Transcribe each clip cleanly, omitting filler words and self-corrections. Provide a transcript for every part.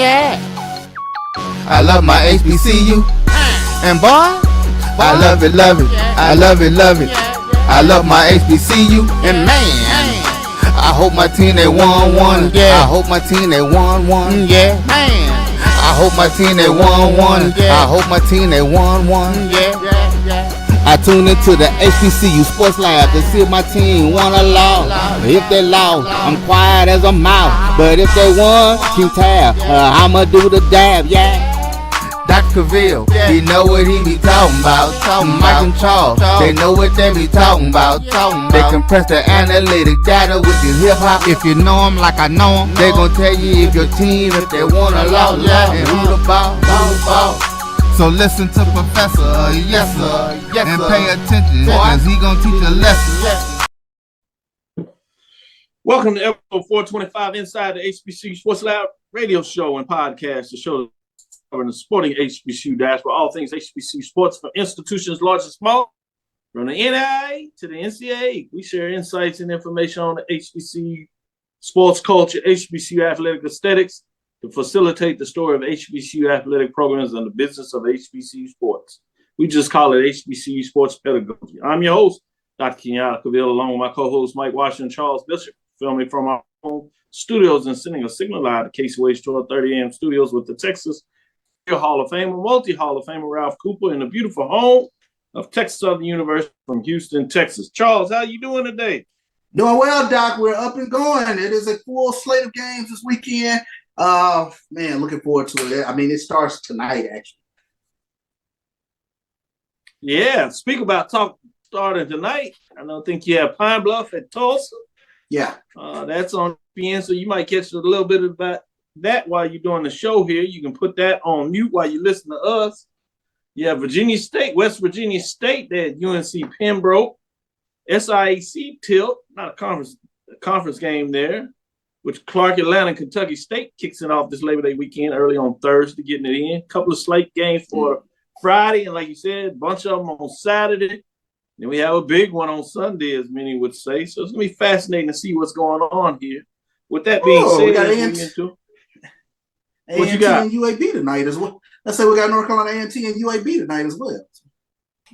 Yeah. I love my HBCU. And boy, I love it, love it. I love it, love it. I love my HBCU. And man, I hope my team they won one. Yeah. I hope my team they won one. Yeah. Man, I hope my team they won one. I hope my team they won one. Yeah. I tune into the HBCU Sports Lab to see if my team won or lost. If they lost, I'm quiet as a mouse. But if they won, keep tab. I'ma do the dab, yeah. Dr. Cavill, he know what he be talking about. Mike and Charles, they know what they be talking about. They compress the analytic data with the hip hop. If you know them like I know them, they gon' tell you if your team, if they won or lost, and who the ball. So listen to Professor, yes sir, and pay attention, cause he gon' teach a lesson. Welcome to episode 425 inside the HBCU Sports Lab radio show and podcast, the show covering the sporting HBCU dash for all things HBCU sports from institutions large and small, from the NIA to the NCAA. We share insights and information on the HBCU sports culture, HBCU athletic aesthetics, to facilitate the story of HBCU athletic programs and the business of HBCU sports. We just call it HBCU sports pedagogy. I'm your host, Dr. Kenyatta Cavill, along with my co-hosts Mike Washington and Charles Bishop, filming from our own studios and sending a signal live to KCOH 1230 AM studios with the Texas Hall of Famer, multi-Hall of Famer Ralph Cooper in the beautiful home of Texas Southern University from Houston, Texas. Charles, how you doing today? Doing well, Doc. We're up and going. It is a full slate of games this weekend. Man, looking forward to it. I mean, it starts tonight, actually. Yeah, speak about starting tonight. I don't think you have Pine Bluff at Tulsa. Yeah. That's on ESPN, so you might catch a little bit about that while you're doing the show here. You can put that on mute while you listen to us. You have Virginia State, West Virginia State, they had UNC Pembroke, SIAC Tilt, not a conference game there, which Clark Atlanta and Kentucky State kicks it off this Labor Day weekend early on Thursday, getting it in. A couple of slate games for Friday, and like you said, a bunch of them on Saturday. Then we have a big one on Sunday, as many would say. So it's going to be fascinating to see what's going on here. With that being said, we got A&T and UAB tonight as well. Let's say we got North Carolina A&T and UAB tonight as well.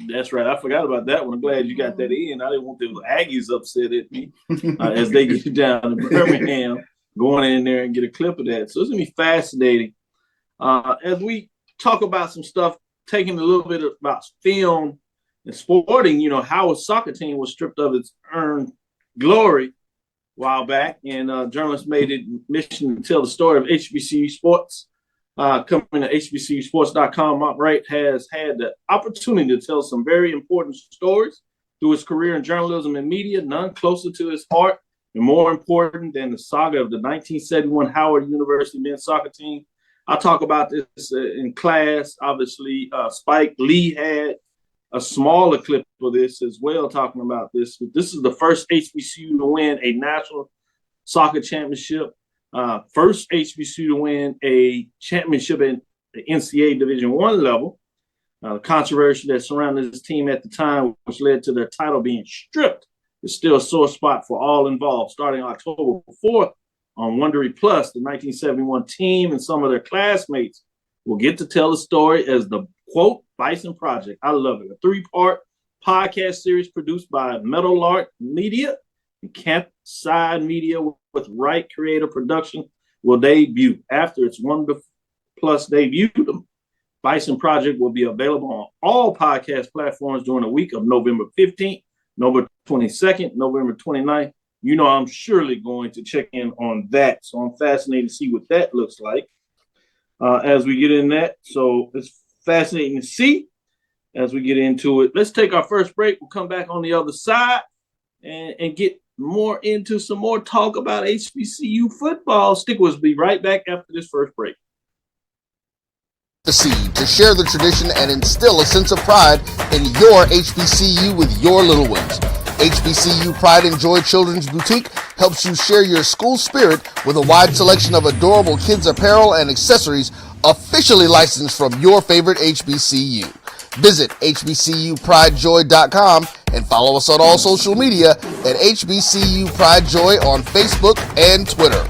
That's right. I forgot about that one. I'm glad you got that in. I didn't want the Aggies upset at me as they get down to Birmingham, going in there and get a clip of that. So it's going to be fascinating. As we talk about some stuff, taking a little bit about film and sporting, you know, Howard's soccer team was stripped of its earned glory a while back, and journalists made it mission to tell the story of HBCU sports. Coming to HBCUsports.com, Mark Wright has had the opportunity to tell some very important stories through his career in journalism and media, none closer to his heart and more important than the saga of the 1971 Howard University men's soccer team. I'll talk about this in class. Obviously, Spike Lee had a smaller clip for this as well, talking about this. But this is the first HBCU to win a national soccer championship. First HBCU to win a championship in the NCAA Division I level. The controversy that surrounded this team at the time, which led to their title being stripped, is still a sore spot for all involved. Starting October 4th on Wondery Plus, the 1971 team and some of their classmates will get to tell the story as the, quote, Bison Project. I love it. A 3-part podcast series produced by Meadowlark Media and Campside Media with Wright Creative Production will debut. After its Wonder Plus debut, the Bison Project will be available on all podcast platforms during the week of November 15th, November 22nd, November 29th. You know I'm surely going to check in on that. So I'm fascinated to see what that looks like as we get in that. So it's fascinating to see as we get into it. Let's take our first break. We'll come back on the other side and get more into some more talk about HBCU football. Stick with us. Be right back after this first break. The seed to share the tradition and instill a sense of pride in your HBCU with your little ones. HBCU Pride and Joy Children's Boutique helps you share your school spirit with a wide selection of adorable kids apparel and accessories officially licensed from your favorite HBCU. Visit hbcupridejoy.com and follow us on all social media at HBCU Pride Joy on Facebook and Twitter.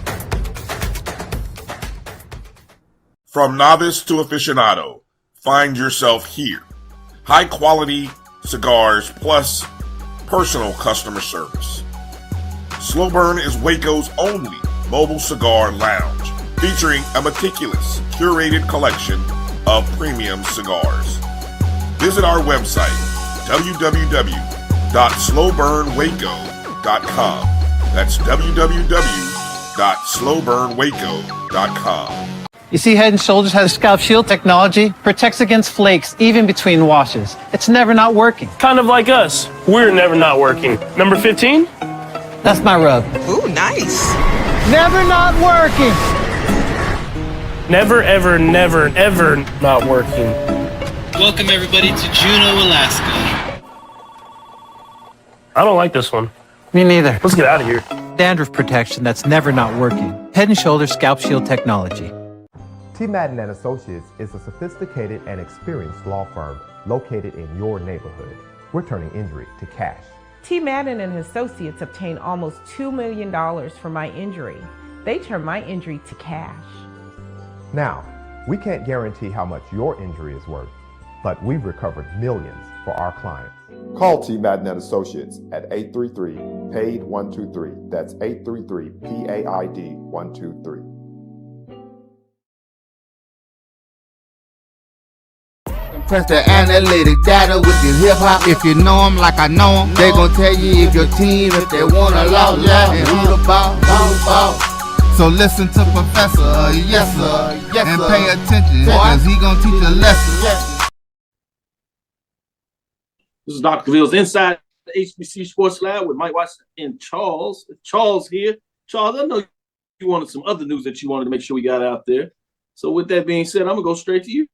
From novice to aficionado, find yourself here. High quality cigars plus personal customer service. Slow Burn is Waco's only mobile cigar lounge, featuring a meticulous, curated collection of premium cigars. Visit our website, www.slowburnwaco.com. That's www.slowburnwaco.com. You see, Head & Shoulders has scalp shield technology, protects against flakes even between washes. It's never not working. Kind of like us. We're never not working. Number 15? That's my rub. Ooh, nice. Never not working. Never, ever, never, ever not working. Welcome everybody to Juneau, Alaska. I don't like this one. Me neither. Let's get out of here. Dandruff protection that's never not working. Head & Shoulders scalp shield technology. T. Madden and Associates is a sophisticated and experienced law firm located in your neighborhood. We're turning injury to cash. T. Madden and Associates obtained almost $2 million for my injury. They turned my injury to cash. Now, we can't guarantee how much your injury is worth, but we've recovered millions for our clients. Call T. Madden and Associates at 833-PAID-123. That's 833-PAID-123. Press the analytic data with your hip hop. If you know them like I know them, they gon' tell you if your team, if they wanna lose, yeah, and who the ball. So listen to Professor, yes sir, and pay attention, cause he gon' teach a lesson. This is Dr. Ville's Inside the HBC Sports Lab with Mike Watson and Charles. Charles here. Charles, I know you wanted some other news that you wanted to make sure we got out there. So with that being said, I'm gonna go straight to you.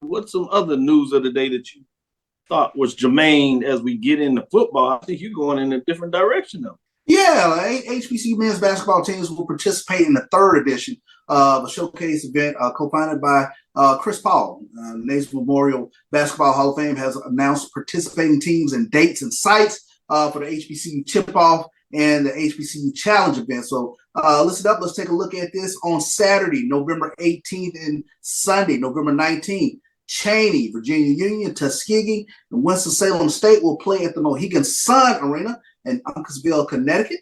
What's some other news of the day that you thought was germane as we get into football? I think you're going in a different direction, though. Yeah, HBCU men's basketball teams will participate in the third edition of a showcase event co-founded by Chris Paul. Naismith Memorial Basketball Hall of Fame has announced participating teams and dates and sites for the HBCU tip-off and the HBCU Challenge event. So listen up. Let's take a look at this on Saturday, November 18th and Sunday, November 19th. Cheney, Virginia Union, Tuskegee, and Winston-Salem State will play at the Mohegan Sun Arena in Uncasville, Connecticut.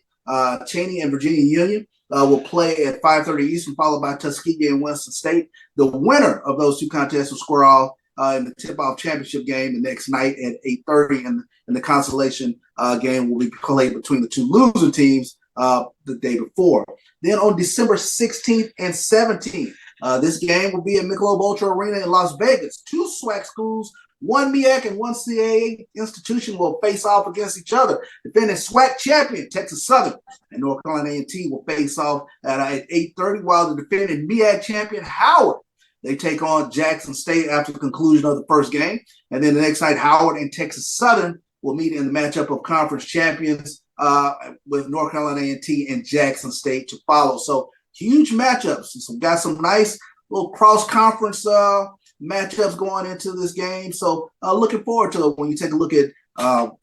Cheney and Virginia Union will play at 5:30 Eastern, followed by Tuskegee and Winston State. The winner of those two contests will square off in the tip-off championship game the next night at 8:30, and the consolation game will be played between the two losing teams the day before. Then on December 16th and 17th, this game will be at Michelob Ultra Arena in Las Vegas. Two SWAC schools, one MEAC and one CAA institution will face off against each other. Defending SWAC champion Texas Southern and North Carolina A&T will face off at 8:30, while the defending MEAC champion Howard, they take on Jackson State after the conclusion of the first game. And then the next night, Howard and Texas Southern will meet in the matchup of conference champions with North Carolina A&T and Jackson State to follow. So huge matchups. So got some nice little cross-conference matchups going into this game. So looking forward to it when you take a look at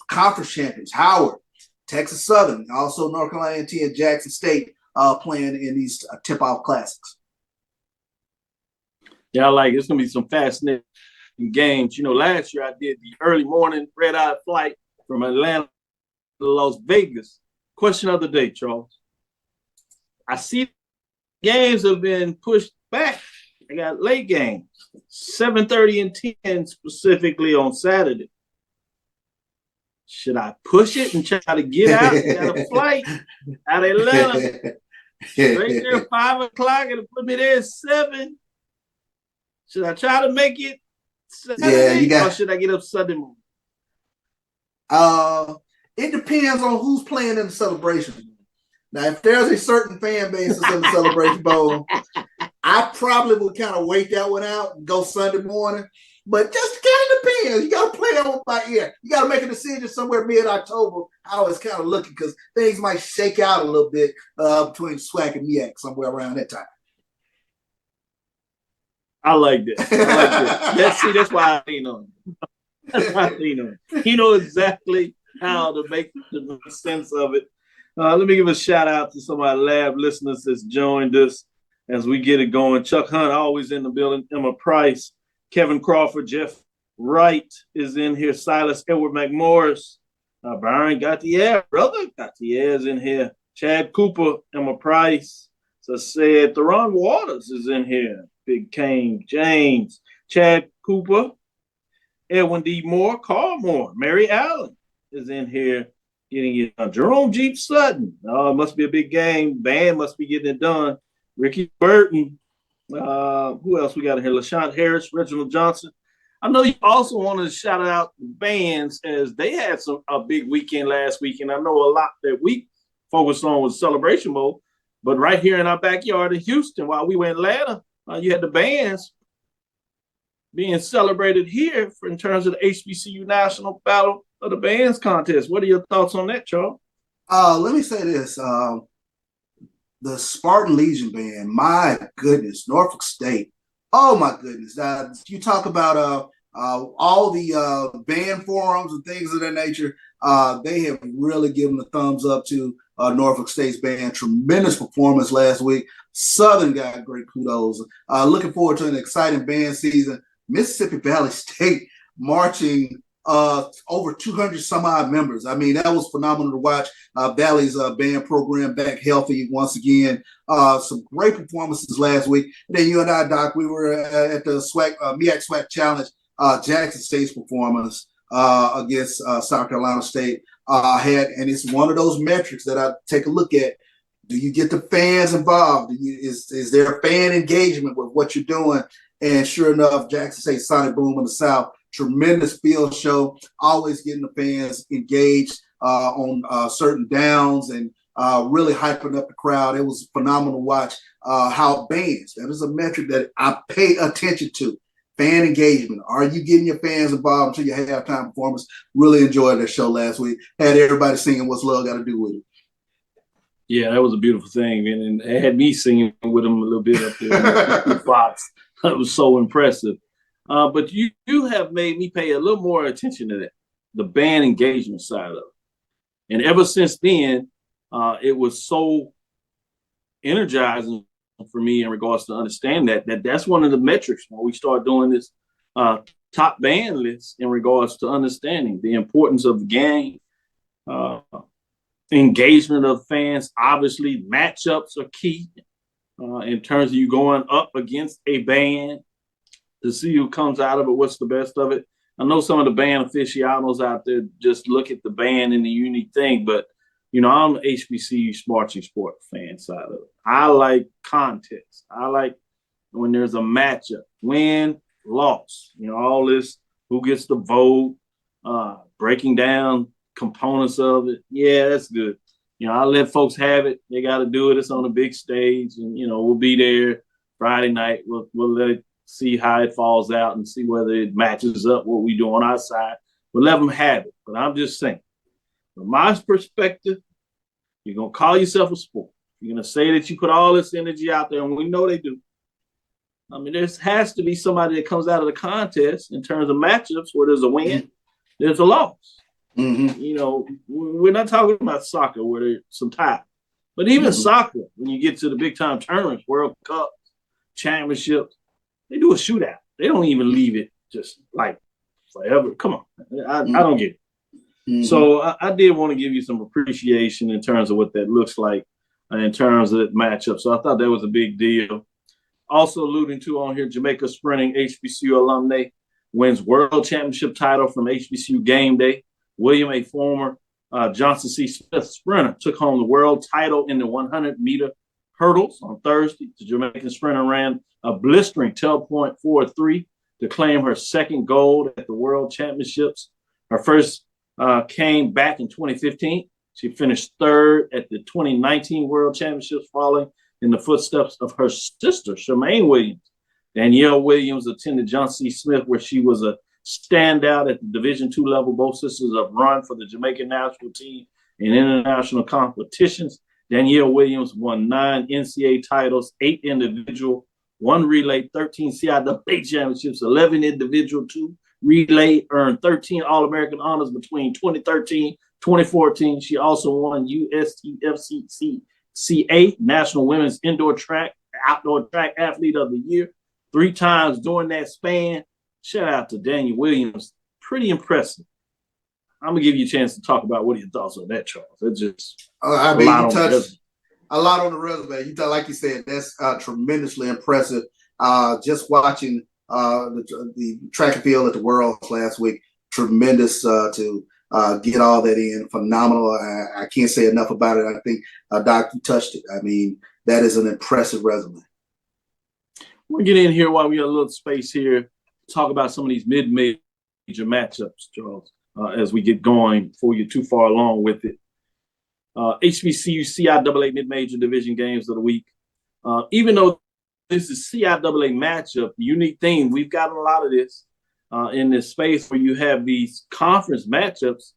conference champions, Howard, Texas Southern, also North Carolina A&T and Jackson State playing in these tip-off classics. Yeah, I like it. It's going to be some fascinating games. You know, last year I did the early morning red-eye flight from Atlanta to Las Vegas. Question of the day, Charles. I see games have been pushed back. I got late games, 7:30 and 10 specifically on Saturday. Should I push it and try to get out? Got a flight out of Atlanta. Straight there 5 o'clock and put me there at 7. Should I try to make it Saturday, or should I get up Sunday morning? It depends on who's playing in the celebration. Now, if there's a certain fan base that's in the Celebration Bowl, I probably would kind of wait that one out and go Sunday morning. But just kind of depends. You got to play that one by ear. You got to make a decision somewhere mid-October how it's kind of looking, because things might shake out a little bit between SWAC and MEAC somewhere around that time. I like that. That's why I lean on him. That's why I lean on him. He knows exactly how to make the sense of it. Let me give a shout out to some of our lab listeners that's joined us as we get it going. Chuck Hunt always in the building. Emma Price, Kevin Crawford, Jeff Wright is in here. Silas Edward McMorris, Byron Gautier, brother Gautier is in here. Chad Cooper, Emma Price. So said Theron Waters is in here. Big Kane James, Chad Cooper, Edwin D. Moore, Carl Moore, Mary Allen is in here getting it. Jerome Jeep Sutton. Oh, it must be a big game. Band must be getting it done. Ricky Burton. Who else we got in here? LaShawn Harris, Reginald Johnson. I know you also wanted to shout out the bands as they had a big weekend last week, and I know a lot that we focused on was Celebration Mode. But right here in our backyard in Houston, while we were in Atlanta, you had the bands being celebrated here in terms of the HBCU National Battle of the Bands contest. What are your thoughts on that, Charles? Let me say this. The Spartan Legion Band, my goodness, Norfolk State. Oh, my goodness. You talk about all the band forums and things of that nature. They have really given a thumbs up to Norfolk State's band. Tremendous performance last week. Southern got great kudos. Looking forward to an exciting band season. Mississippi Valley State marching over 200 some odd members. I mean, that was phenomenal to watch. Valley's band program back healthy once again. Some great performances last week. And then you and I, Doc, we were at the MEAC SWAC Challenge, Jackson State's performance against South Carolina State. And it's one of those metrics that I take a look at. Do you get the fans involved? Is there fan engagement with what you're doing? And sure enough, Jackson State Sonic Boom in the South, tremendous field show, always getting the fans engaged on certain downs and really hyping up the crowd. It was phenomenal to watch how bands, that is a metric that I pay attention to. Fan engagement. Are you getting your fans involved until your halftime performance? Really enjoyed that show last week. Had everybody singing What's Love Got to Do With It. Yeah, that was a beautiful thing, man. And it had me singing with them a little bit up there in Fox. That was so impressive. But you have made me pay a little more attention to that, the band engagement side of it. And ever since then, it was so energizing for me in regards to understand that's one of the metrics when we start doing this top band list in regards to understanding the importance of the game, engagement of fans. Obviously, matchups are key in terms of you going up against a band to see who comes out of it, what's the best of it. I know some of the band aficionados out there just look at the band and the unique thing, but I'm an HBCU marching sport fan side of it. I like contests. I like when there's a matchup, win, loss, all this, who gets the vote, breaking down components of it. Yeah, that's good. I let folks have it. They got to do it. It's on a big stage, and we'll be there Friday night. We'll let it see how it falls out and see whether it matches up what we do on our side. We'll let them have it. But I'm just saying, from my perspective, you're going to call yourself a sport. You're going to say that you put all this energy out there, and we know they do. I mean, there has to be somebody that comes out of the contest in terms of matchups where there's a win, there's a loss. Mm-hmm. We're not talking about soccer where there's some tie. But even soccer, when you get to the big-time tournaments, World Cup, championships, they do a shootout. They don't even leave it just like forever. Come on. I don't get it. Mm-hmm. So I did want to give you some appreciation in terms of what that looks like in terms of that matchup. So I thought that was a big deal. Also alluding to on here, Jamaica Sprinting HBCU alumni wins world championship title from HBCU Game Day. William A. Former Johnson C. Smith sprinter took home the world title in the 100-meter hurdles on Thursday. The Jamaican sprinter ran a blistering 12.43 to claim her second gold at the World Championships. Her first came back in 2015. She finished third at the 2019 World Championships, following in the footsteps of her sister, Charmaine Williams. Danielle Williams attended Johnson C. Smith, where she was a standout at the Division II level. Both sisters have run for the Jamaican national team in international competitions. Danielle Williams won 9 NCAA titles, 8 individual, 1 relay, 13 CIAA championships, 11 individual, 2 relay, earned 13 All-American honors between 2013 2014. She also won USTFCCA National Women's Indoor Track outdoor track athlete of the year 3 times during that span. Shout out to Daniel Williams. Pretty impressive. I'm going to give you a chance to talk about what are your thoughts on that, Charles. It's just I mean, you touched a lot on the resume. Like you said, that's tremendously impressive. Just watching the track and field at the Worlds last week, tremendous to get all that in. Phenomenal. I can't say enough about it. I think Doc, you touched it. I mean, that is an impressive resume. We'll get in here while we got a little space here. Talk about some of these mid-major matchups, Charles, as we get going before we get too far along with it. HBCU CIAA mid-major division games of the week. Even though this is CIAA matchup, the unique thing, we've got a lot of this in this space where you have these conference matchups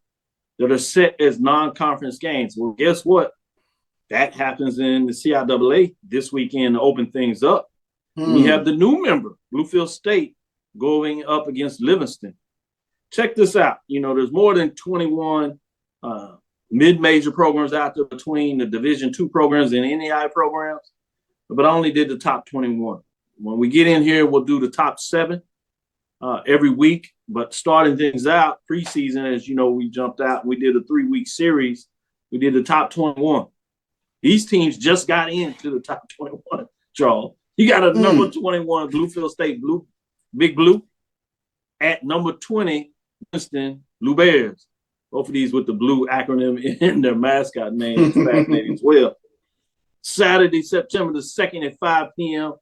that are set as non-conference games. Well, guess what? That happens in the CIAA this weekend to open things up. We have the new member, Bluefield State, going up against Livingston. Check this out. You know, there's more than 21 mid-major programs out there between the Division II programs and NAI programs, but I only did the top 21. When we get in here, we'll do the top 7 every week, but starting things out preseason, as you know, we jumped out. We did a 3-week series. We did the top 21. These teams just got into the top 21, Charles. You got a number 21 Bluefield State Big Blue at number 20 Winston Blue Bears. Both of these with the blue acronym in their mascot name. It's fascinating as well. Saturday, September the 2nd at 5 p.m.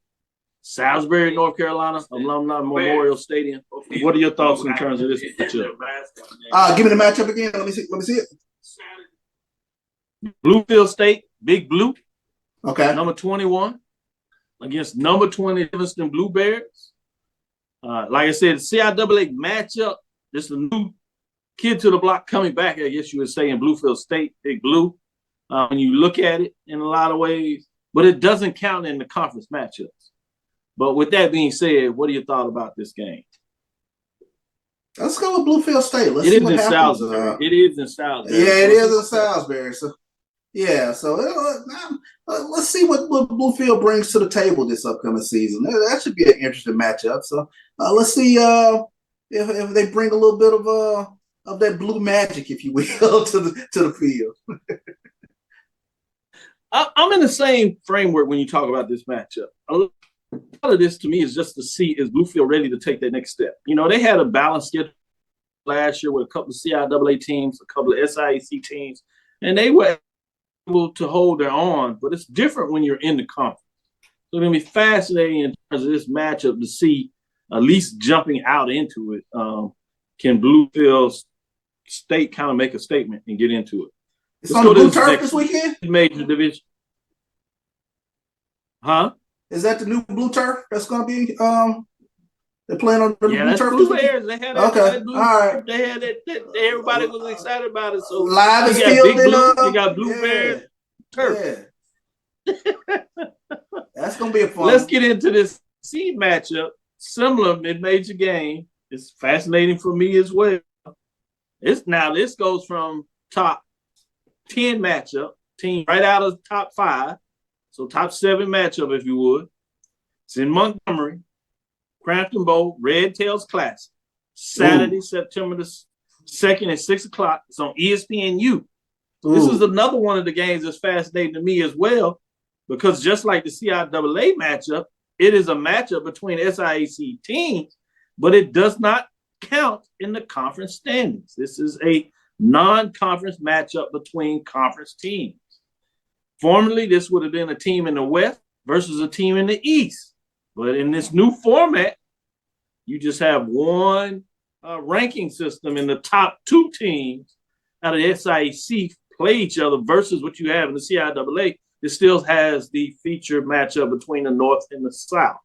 Salisbury, North Carolina, Alumni Memorial Stadium. What are your thoughts in terms of this matchup? Give me the matchup again. Let me see it. Bluefield State, Big Blue. Okay. Number 21 against number 20 Livingston Blue Bears. Like I said, CIAA matchup. This is a new kid to the block coming back, I guess you would say, in Bluefield State, Big Blue. When you look at it in a lot of ways, but it doesn't count in the conference matchups. But with that being said, what do you thought about this game? Let's go with Bluefield State. Let's it see is what in happens. Salisbury. It is in Salisbury. Yeah, it is in Salisbury. So, yeah. So let's see what Bluefield brings to the table this upcoming season. That should be an interesting matchup. So let's see if they bring a little bit of that blue magic, if you will, to the field. I'm in the same framework when you talk about this matchup. A lot of this to me is just to see, is Bluefield ready to take that next step? You know, they had a balanced schedule last year with a couple of CIAA teams, a couple of SIAC teams, and they were able to hold their own, but it's different when you're in the conference. So it's going to be fascinating in terms of this matchup to see, at least jumping out into it, can Bluefield State kind of make a statement and get into it? It's on the blue turf this weekend? Major division. Huh? Is that the new blue turf that's going to be they're playing on the blue turf? Blue Bears. They had that, okay. That blue, all right. They had that, everybody was excited about it. So live is Big Blue, you got Blue Bears turf. Yeah. That's going to be a fun. Let's get into this seed matchup. Similar mid-major game. It's fascinating for me as well. This goes from top 10 matchup, team right out of the top 5. So top 7 matchup, if you would. It's in Montgomery, Crampton Bowl, Red Tails Classic. Saturday, September the 2nd at 6 o'clock. It's on ESPNU. This is another one of the games that's fascinating to me as well, because just like the CIAA matchup, it is a matchup between SIAC teams, but it does not count in the conference standings. This is a non-conference matchup between conference teams. Formerly, this would have been a team in the West versus a team in the East. But in this new format, you just have one ranking system, and the top 2 teams out of the SIAC play each other versus what you have in the CIAA. It still has the featured matchup between the North and the South.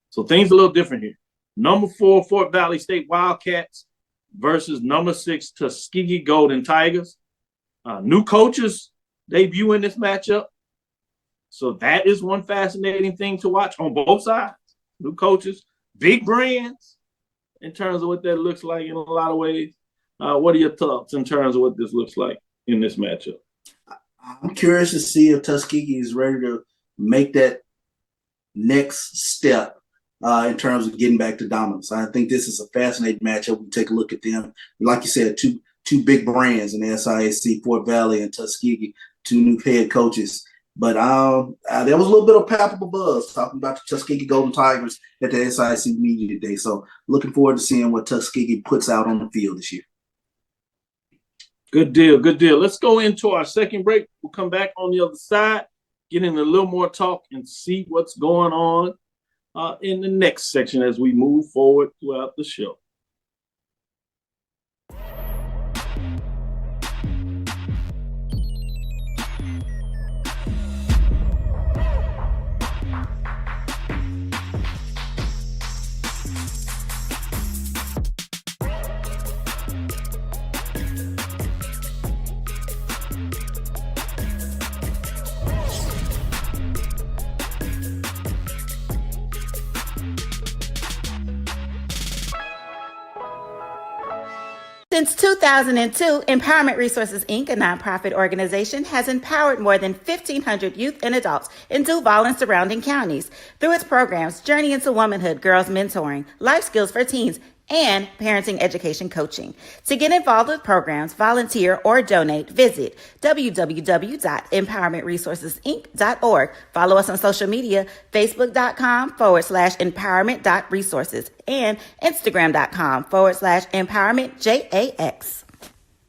So things are a little different here. Number 4, Fort Valley State Wildcats versus number 6, Tuskegee Golden Tigers. New coaches debut in this matchup. So that is one fascinating thing to watch on both sides. New coaches, big brands in terms of what that looks like in a lot of ways. What are your thoughts in terms of what this looks like in this matchup? I'm curious to see if Tuskegee is ready to make that next step in terms of getting back to dominance. I think this is a fascinating matchup. We take a look at them. Like you said, two big brands in the SIAC, Fort Valley and Tuskegee, two new head coaches. But there was a little bit of palpable buzz talking about the Tuskegee Golden Tigers at the SIAC media today. So looking forward to seeing what Tuskegee puts out on the field this year. Good deal. Good deal. Let's go into our second break. We'll come back on the other side, get into a little more talk and see what's going on in the next section as we move forward throughout the show. Since 2002, Empowerment Resources, Inc., a nonprofit organization, has empowered more than 1,500 youth and adults in Duval and surrounding counties through its programs Journey into Womanhood, Girls Mentoring, Life Skills for Teens, and Parenting Education Coaching. To get involved with programs, volunteer, or donate, visit www.empowermentresourcesinc.org. Follow us on social media, facebook.com/empowerment.resources and instagram.com/empowermentJAX.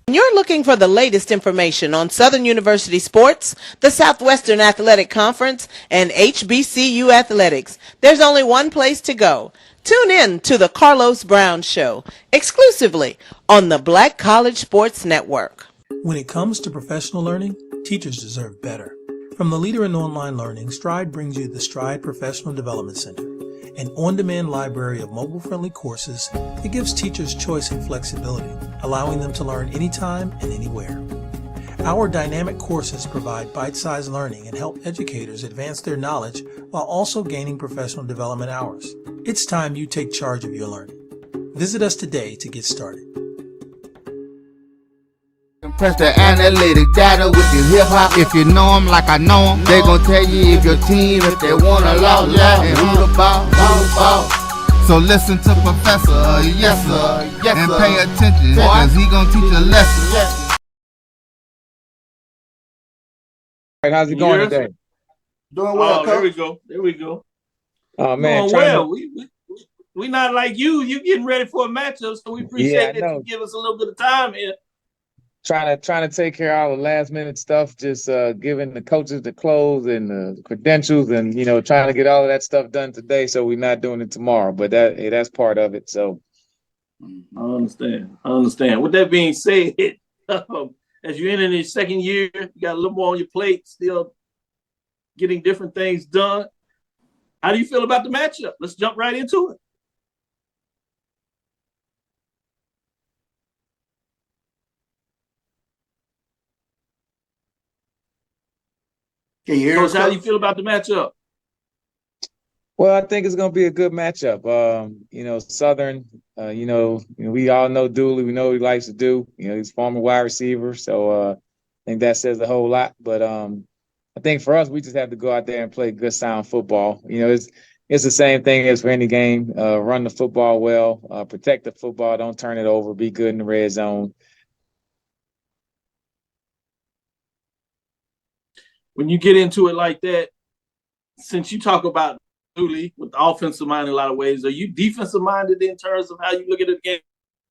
You're looking for the latest information on Southern University sports, the Southwestern Athletic Conference, and HBCU athletics. There's only one place to go. Tune in to the Carlos Brown Show, exclusively on the Black College Sports Network. When it comes to professional learning, teachers deserve better. From the leader in online learning, Stride brings you the Stride Professional Development Center, an on-demand library of mobile-friendly courses that gives teachers choice and flexibility, allowing them to learn anytime and anywhere. Our dynamic courses provide bite-sized learning and help educators advance their knowledge while also gaining professional development hours. It's time you take charge of your learning. Visit us today to get started. Compress the analytic data with your hip hop. If you know them like I know them, they gon' tell you if your team, if they wanna love, and who the ball. So listen to Professor, yes sir, and pay attention, cause he gon' teach a lesson. How's it going today? Doing well, There we go. There we go. Oh man, doing well. We not like you. You getting ready for a matchup, so we appreciate that you give us a little bit of time here. Trying to take care of all the last minute stuff, just giving the coaches the clothes and the credentials, and trying to get all of that stuff done today, so we're not doing it tomorrow. But that's part of it. So I understand. With that being said, as you enter your second year, you got a little more on your plate, still getting different things done. How do you feel about the matchup? Let's jump right into it. Coach, how do you feel about the matchup? Well, I think it's going to be a good matchup. Southern, we all know Dooley. We know what he likes to do. He's a former wide receiver. So I think that says a whole lot. But I think for us, we just have to go out there and play good, sound football. It's the same thing as for any game. Run the football well, protect the football, don't turn it over, be good in the red zone. When you get into it like that, since you talk about Dooley with the offensive mind in a lot of ways, are you defensive minded in terms of how you look at the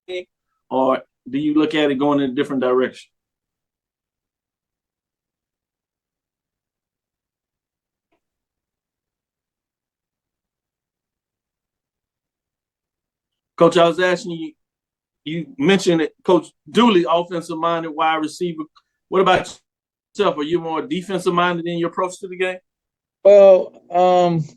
game, or do you look at it going in a different direction? Coach, I was asking you, you mentioned it, Coach Dooley, offensive minded wide receiver. What about yourself? Are you more defensive minded in your approach to the game? Well,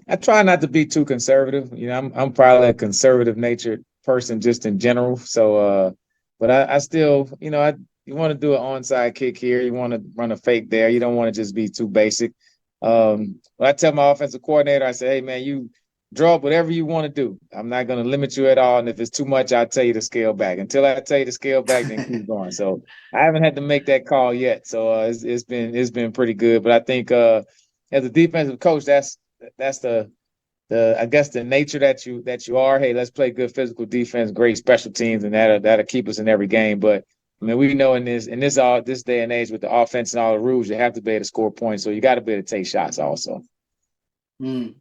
I try not to be too conservative. I'm probably a conservative natured person just in general. So, but I still, you want to do an onside kick here. You want to run a fake there. You don't want to just be too basic. When I tell my offensive coordinator, I say, hey man, you draw up whatever you want to do. I'm not going to limit you at all. And if it's too much, I'll tell you to scale back. Until I tell you to scale back, then keep going. So I haven't had to make that call yet. So it's been pretty good. But I think as a defensive coach, that's the I guess the nature that you are. Hey, let's play good physical defense, great special teams, and that'll keep us in every game. But I mean, we know in this day and age with the offense and all the rules, you have to be able to score points. So you got to be able to take shots also. With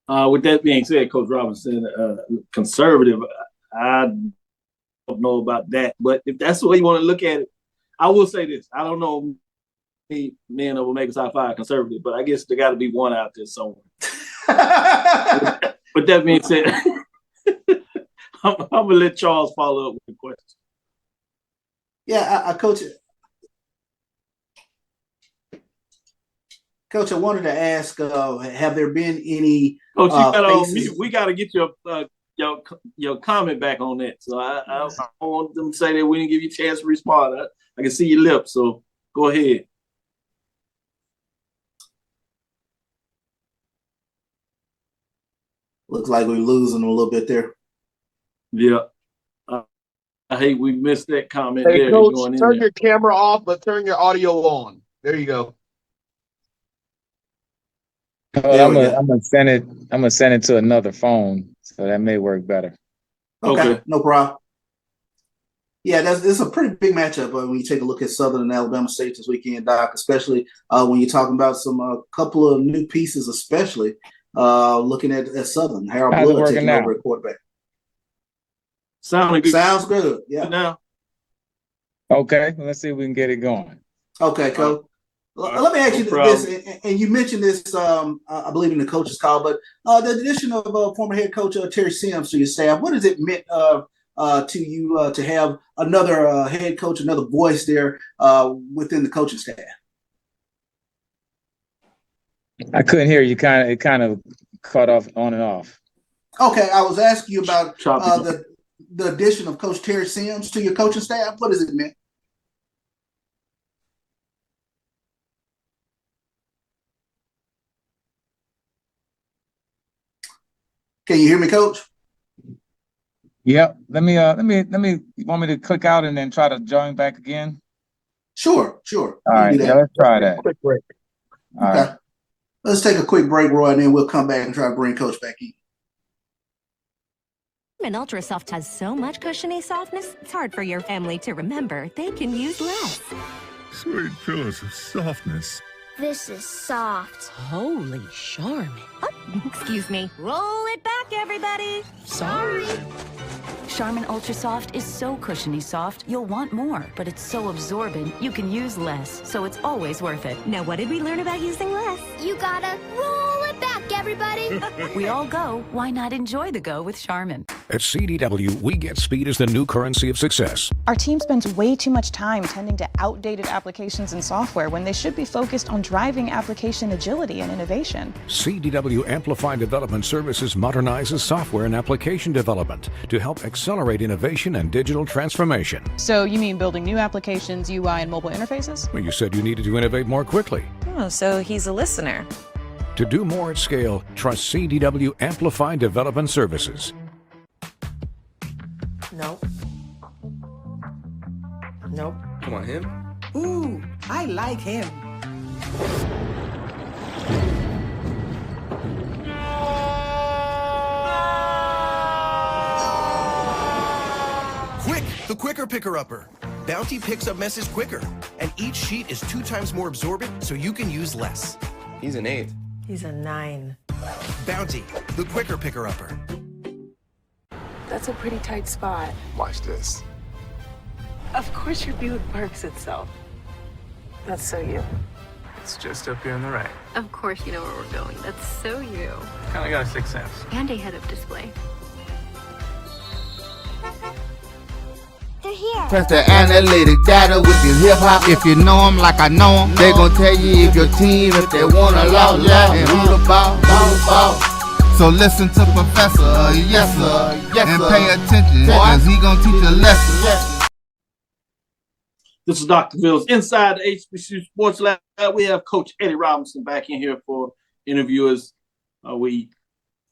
that being said, Coach Robinson, conservative, I don't know about that. But if that's the way you want to look at it, I will say this. I don't know men that will make us high five conservative, but I guess there got to be one out there somewhere. With that being said, I'm going to let Charles follow up with the questions. Yeah, Coach. Coach, I wanted to ask: have there been any? Coach, we got to get your comment back on that. So I want them to say that we didn't give you a chance to respond. I can see your lips, so go ahead. Looks like we're losing a little bit there. Yeah. I hate we missed that comment. Hey, there. Coach, turn your camera off, but turn your audio on. There you go. I'm gonna send it to another phone, so that may work better. Okay. No problem. Yeah, it's a pretty big matchup when you take a look at Southern and Alabama State this weekend, Doc. Especially when you're talking about some couple of new pieces, especially looking at Southern. Harold Blood taking over at quarterback. Sounds good. Yeah. Now. Okay, let's see if we can get it going. Okay, Coach. Let me ask you this, and you mentioned this, I believe, in the coach's call, but the addition of former head coach Terry Sims to your staff, what does it mean to you to have another head coach, another voice there within the coaching staff? I couldn't hear you. It kind of cut off on and off. Okay, I was asking you about the addition of Coach Terry Sims to your coaching staff. What does it mean? Can you hear me, Coach? Yep. Let me. You want me to click out and then try to join back again? Sure. All right. Yeah, let's try that. Quick break. All right. Let's take a quick break, Roy, and then we'll come back and try to bring Coach back in. Charmin Ultra Soft has so much cushiony softness, it's hard for your family to remember they can use less. Sweet pillows of softness. This is soft. Holy Charmin. Oh, excuse me. Roll it back, everybody. Sorry. Charmin Ultra Soft is so cushiony soft, you'll want more, but it's so absorbent, you can use less, so it's always worth it. Now, what did we learn about using less? You gotta roll it back, everybody. We all go. Why not enjoy the go with Charmin? At CDW, we get speed as the new currency of success. Our team spends way too much time tending to outdated applications and software when they should be focused on driving application agility and innovation. CDW Amplify Development Services modernizes software and application development to help accelerate innovation and digital transformation. So you mean building new applications, UI, and mobile interfaces? Well, you said you needed to innovate more quickly. Oh, so he's a listener. To do more at scale, trust CDW Amplify Development Services. Nope. Nope. Come on, him? Ooh, I like him. Quick, the Quicker Picker-Upper. Bounty picks up messes quicker, and each sheet is 2 times more absorbent, so you can use less. He's an 8. He's a 9. Bounty, the Quicker Picker-Upper. That's a pretty tight spot. Watch this. Of course your view parks itself. That's so you. It's just up here on the right. Of course you know where we're going. That's so you. Kinda got a sixth sense. And a head-up display. They're here. Test the analytic data with your hip hop. If you know them like I know them, they gon' tell you if your team, if they wanna law, and who the ball. So listen to Professor, yes sir, and pay attention, cause he gon' teach a lesson. This is Dr. Bills inside the HBCU Sports Lab. We have Coach Eddie Robinson back in here for interviewers. We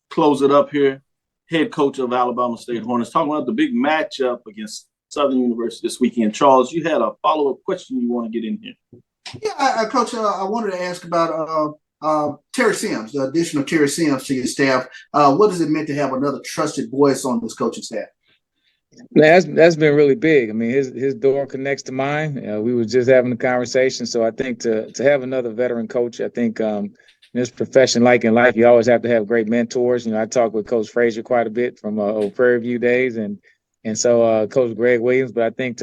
close it up here. Head coach of Alabama State Hornets, talking about the big matchup against Southern University this weekend. Charles, you had a follow-up question you want to get in here. Yeah, Coach, I wanted to ask about Terry Sims, the addition of Terry Sims to your staff, what does it mean to have another trusted voice on this coaching staff? That's been really big. I mean, his door connects to mine. We were just having a conversation, so I think to have another veteran coach, I think in this profession, like in life, you always have to have great mentors. I talk with Coach Frazier quite a bit from old Prairie View days, and so Coach Greg Williams. But I think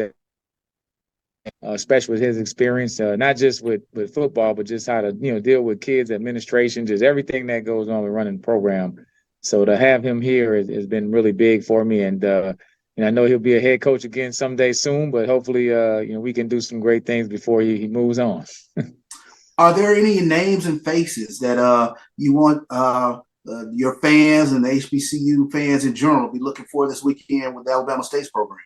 especially with his experience, not just with football, but just how to deal with kids, administration, just everything that goes on with running the program. So to have him here has been really big for me, and I know he'll be a head coach again someday soon. But hopefully, we can do some great things before he moves on. Are there any names and faces that you want your fans and the HBCU fans in general be looking for this weekend with the Alabama State's program?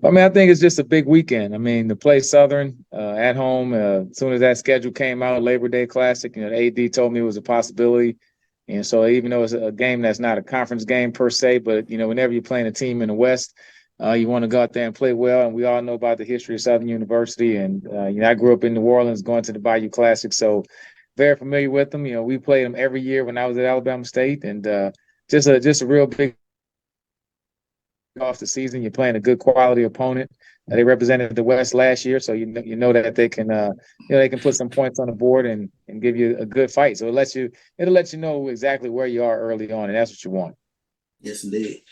I mean, I think it's just a big weekend. I mean, to play Southern at home, as soon as that schedule came out, Labor Day Classic, the AD told me it was a possibility. And so even though it's a game that's not a conference game per se, but, whenever you're playing a team in the West, you want to go out there and play well. And we all know about the history of Southern University. And, I grew up in New Orleans going to the Bayou Classic, so very familiar with them. We played them every year when I was at Alabama State, and just a real big off the season. You're playing a good quality opponent. They represented the West last year, so you know that they can they can put some points on the board and give you a good fight. So it'll let you know exactly where you are early on, and that's what you want. Yes, indeed.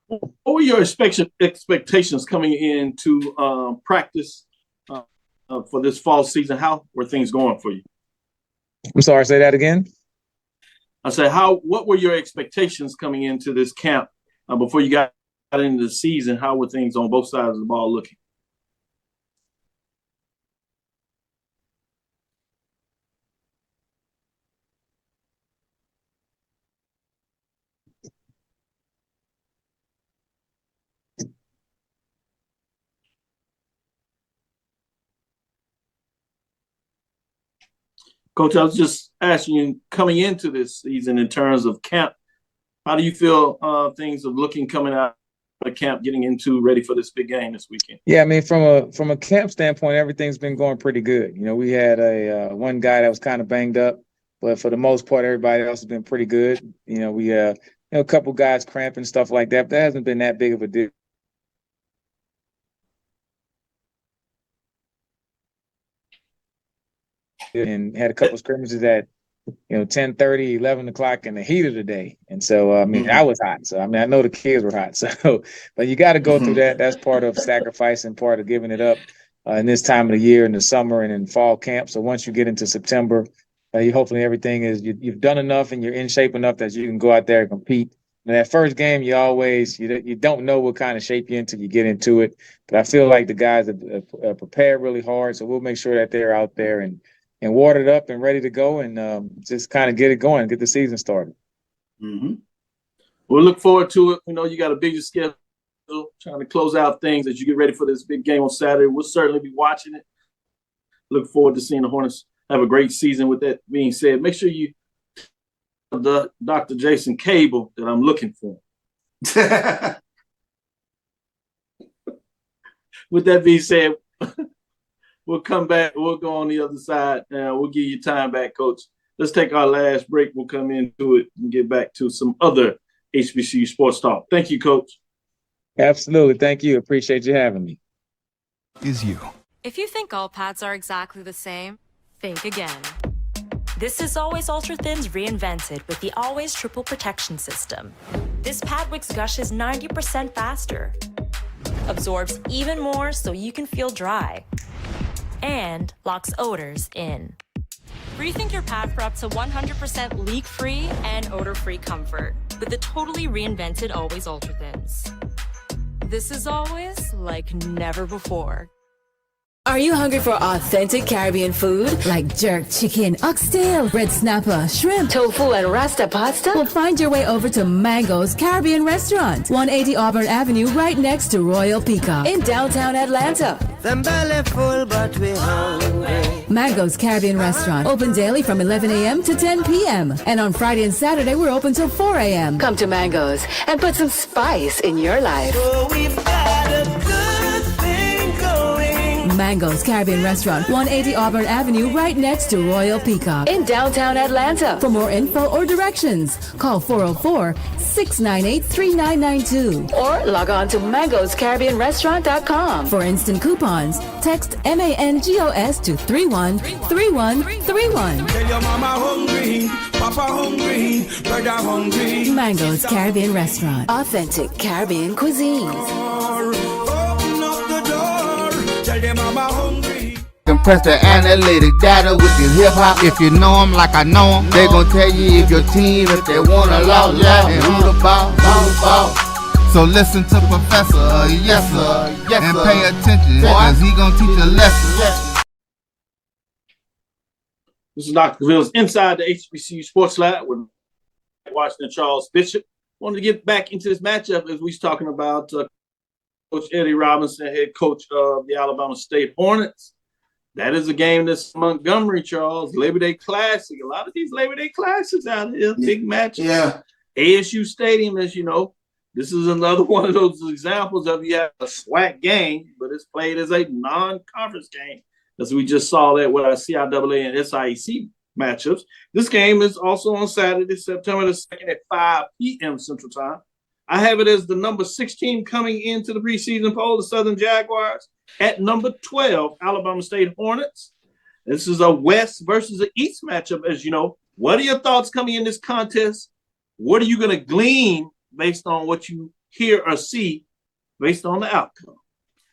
What were your expectations coming into practice for this fall season? How were things going for you? I'm sorry, say that again. I said, what were your expectations coming into this camp before you got into the season? How were things on both sides of the ball looking? Coach, I was just asking you, coming into this season in terms of camp, how do you feel things are looking coming out of camp, getting into ready for this big game this weekend? Yeah, I mean, from a camp standpoint, everything's been going pretty good. We had one guy that was kind of banged up, but for the most part, everybody else has been pretty good. We a couple guys cramping, stuff like that, but that hasn't been that big of a deal. And had a couple of scrimmages at 10:30, 11 o'clock in the heat of the day. And so I mean, I was hot. So I mean, I know the kids were hot. So but you got to go through that. That's part of sacrifice and part of giving it up in this time of the year, in the summer and in fall camp. So once you get into September, hopefully everything is you've done enough and you're in shape enough that you can go out there and compete. And that first game, you don't know what kind of shape you're in until you get into it. But I feel like the guys are prepared really hard. So we'll make sure that they're out there and watered up and ready to go, and just kind of get it going, get the season started. Mm-hmm. We'll look forward to it. You got a busy schedule, trying to close out things as you get ready for this big game on Saturday. We'll certainly be watching it. Look forward to seeing the Hornets have a great season. With that being said, make sure you tell the Dr. Jason Cable that I'm looking for. With that being said, we'll come back. We'll go on the other side. We'll give you time back, Coach. Let's take our last break. We'll come into it and get back to some other HBCU sports talk. Thank you, Coach. Absolutely. Thank you. Appreciate you having me. Is you. If you think all pads are exactly the same, think again. This is Always Ultra Thins reinvented with the Always Triple Protection System. This pad wicks gushes 90% faster, absorbs even more so you can feel dry, and locks odors in. Rethink your pad for up to 100% leak-free and odor-free comfort with the totally reinvented Always Ultra Thins. This is always like never before. Are you hungry for authentic Caribbean food like jerk chicken, oxtail, red snapper, shrimp, tofu, and rasta pasta? Well, find your way over to Mango's Caribbean Restaurant, 180 Auburn Avenue, right next to Royal Peacock in downtown Atlanta. Them belly full, but we hungry. Mango's Caribbean Restaurant, open daily from 11 a.m. to 10 p.m. And on Friday and Saturday, we're open till 4 a.m. Come to Mango's and put some spice in your life. So we've got a good thing going. Mango's Caribbean Restaurant, 180 Auburn Avenue, right next to Royal Peacock in downtown Atlanta. For more info or directions, call 404-698-3992 or log on to mangoscaribbeanrestaurant.com. For instant coupons, text MANGOS to 313131. Tell your mama hungry, papa hungry, brother hungry. Mango's Caribbean Restaurant, authentic Caribbean cuisine. Open up the door, tell your mama hungry. Compress the analytic data with your hip hop. If you know them like I know them, they gon' tell you if your team, if they wanna lose, and who the ball. So listen to Professor, yes sir, and pay attention, cause he gon' teach a lesson. This is Dr. Ville's Inside the HBCU Sports Lab with Washington Charles Bishop. Wanted to get back into this matchup as we was talking about Coach Eddie Robinson, head coach of the Alabama State Hornets. That is a game that's Montgomery, Charles, Labor Day Classic. A lot of these Labor Day Classics out here, big matches. Yeah. ASU Stadium, as you know, this is another one of those examples of you have a SWAC game, but it's played as a non-conference game. As we just saw that with our CIAA and SIAC matchups. This game is also on Saturday, September the 2nd at 5 p.m. Central Time. I have it as the number 16 coming into the preseason poll, the Southern Jaguars. At number 12, Alabama State Hornets. This is a West versus an East matchup, as you know. What are your thoughts coming in this contest? What are you going to glean based on what you hear or see based on the outcome?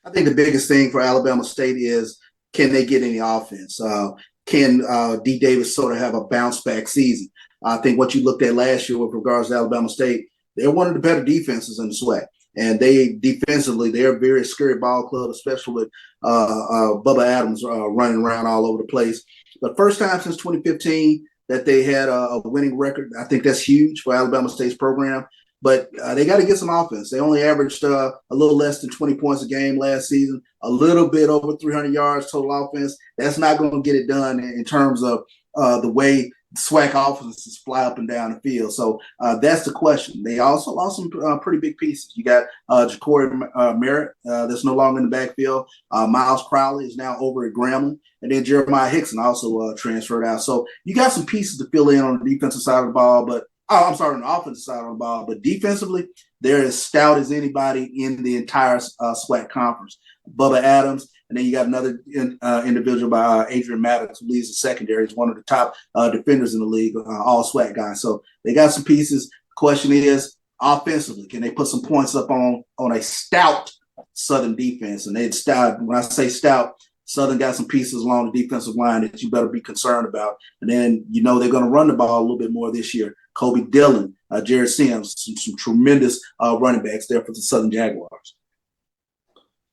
I think the biggest thing for Alabama State is, can they get any offense? Can D. Davis sort of have a bounce back season? I think what you looked at last year with regards to Alabama State, they're one of the better defenses in the SWAC. And they defensively, they're a very scary ball club, especially with Bubba Adams running around all over the place. But first time since 2015 that they had a winning record. I think that's huge for Alabama State's program. But they got to get some offense. They only averaged a little less than 20 points a game last season, a little bit over 300 yards total offense. That's not going to get it done in terms of the way SWAC offenses fly up and down the field. So that's the question. They also lost some pretty big pieces. You got Ja'Cory Merritt that's no longer in the backfield. Miles Crowley is now over at Grambling. And then Jeremiah Hickson also transferred out. So you got some pieces to fill in on the defensive side of the ball, but on the offensive side of the ball, but defensively, they're as stout as anybody in the entire SWAC conference. Bubba Adams, and then you got another individual by Adrian Maddox, who leads the secondary. He's one of the top defenders in the league, all SWAC guys. So they got some pieces. The question is, offensively, can they put some points up on a stout Southern defense? And they'd stout. When I say stout, Southern got some pieces along the defensive line that you better be concerned about. And then, you know, they're going to run the ball a little bit more this year. Kobe Dillon, Jared Sims, some tremendous running backs there for the Southern Jaguars.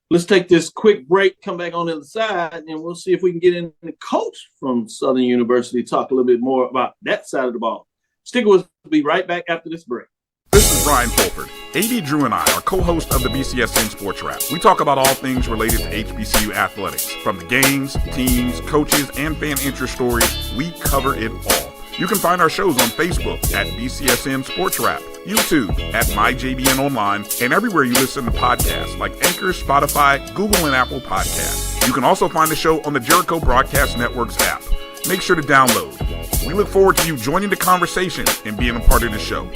Let's take this quick break, come back on the other side, and we'll see if we can get in the coach from Southern University, talk a little bit more about that side of the ball. Stick with us. We'll be right back after this break. This is Brian Fulford. A.D. Drew and I are co-hosts of the BCSN Sports Wrap. We talk about all things related to HBCU athletics. From the games, teams, coaches, and fan interest stories, we cover it all. You can find our shows on Facebook at BCSN Sports Wrap, YouTube at MyJBN Online, and everywhere you listen to podcasts like Anchor, Spotify, Google, and Apple Podcasts. You can also find the show on the Jericho Broadcast Network's app. Make sure to download. We look forward to you joining the conversation and being a part of the show.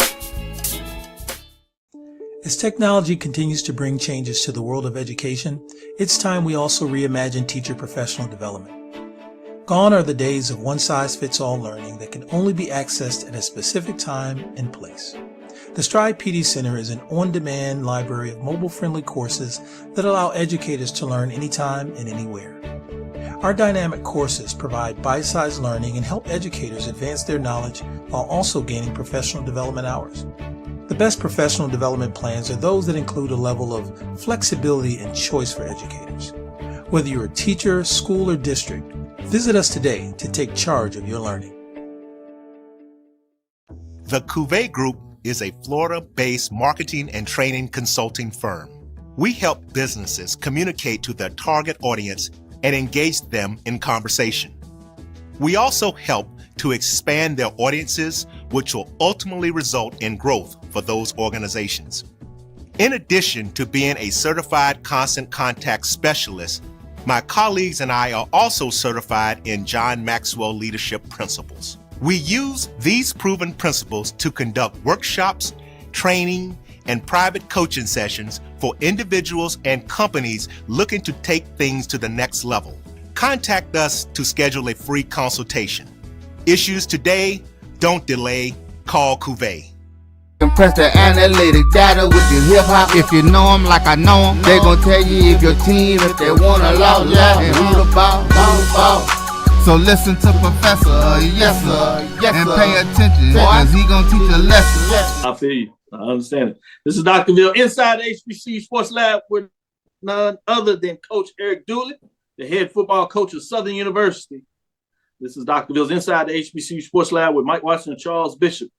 As technology continues to bring changes to the world of education, it's time we also reimagine teacher professional development. Gone are the days of one-size-fits-all learning that can only be accessed at a specific time and place. The Stride PD Center is an on-demand library of mobile-friendly courses that allow educators to learn anytime and anywhere. Our dynamic courses provide bite-sized learning and help educators advance their knowledge while also gaining professional development hours. The best professional development plans are those that include a level of flexibility and choice for educators. Whether you're a teacher, school, or district, visit us today to take charge of your learning. The Cuvée Group is a Florida-based marketing and training consulting firm. We help businesses communicate to their target audience and engage them in conversation. We also help to expand their audiences, which will ultimately result in growth for those organizations. In addition to being a certified constant contact specialist, My colleagues and I are also certified in John Maxwell Leadership Principles. We use these proven principles to conduct workshops, training, and private coaching sessions for individuals and companies looking to take things to the next level. Contact us to schedule a free consultation. Issues today, don't delay, call Cuvée. Compress the analytic data with your hip hop. If you know them like I know them, they gon' tell you if your team, if they wanna loud and who the ball. So listen to Professor, yes sir, and pay attention, cause he gon' teach a lesson. I feel you. I understand it. This is Dr. Ville inside the HBCU Sports Lab with none other than Coach Eric Dooley, the head football coach of Southern University. This is Dr. Ville's inside the HBCU Sports Lab with Mike Watson and Charles Bishop.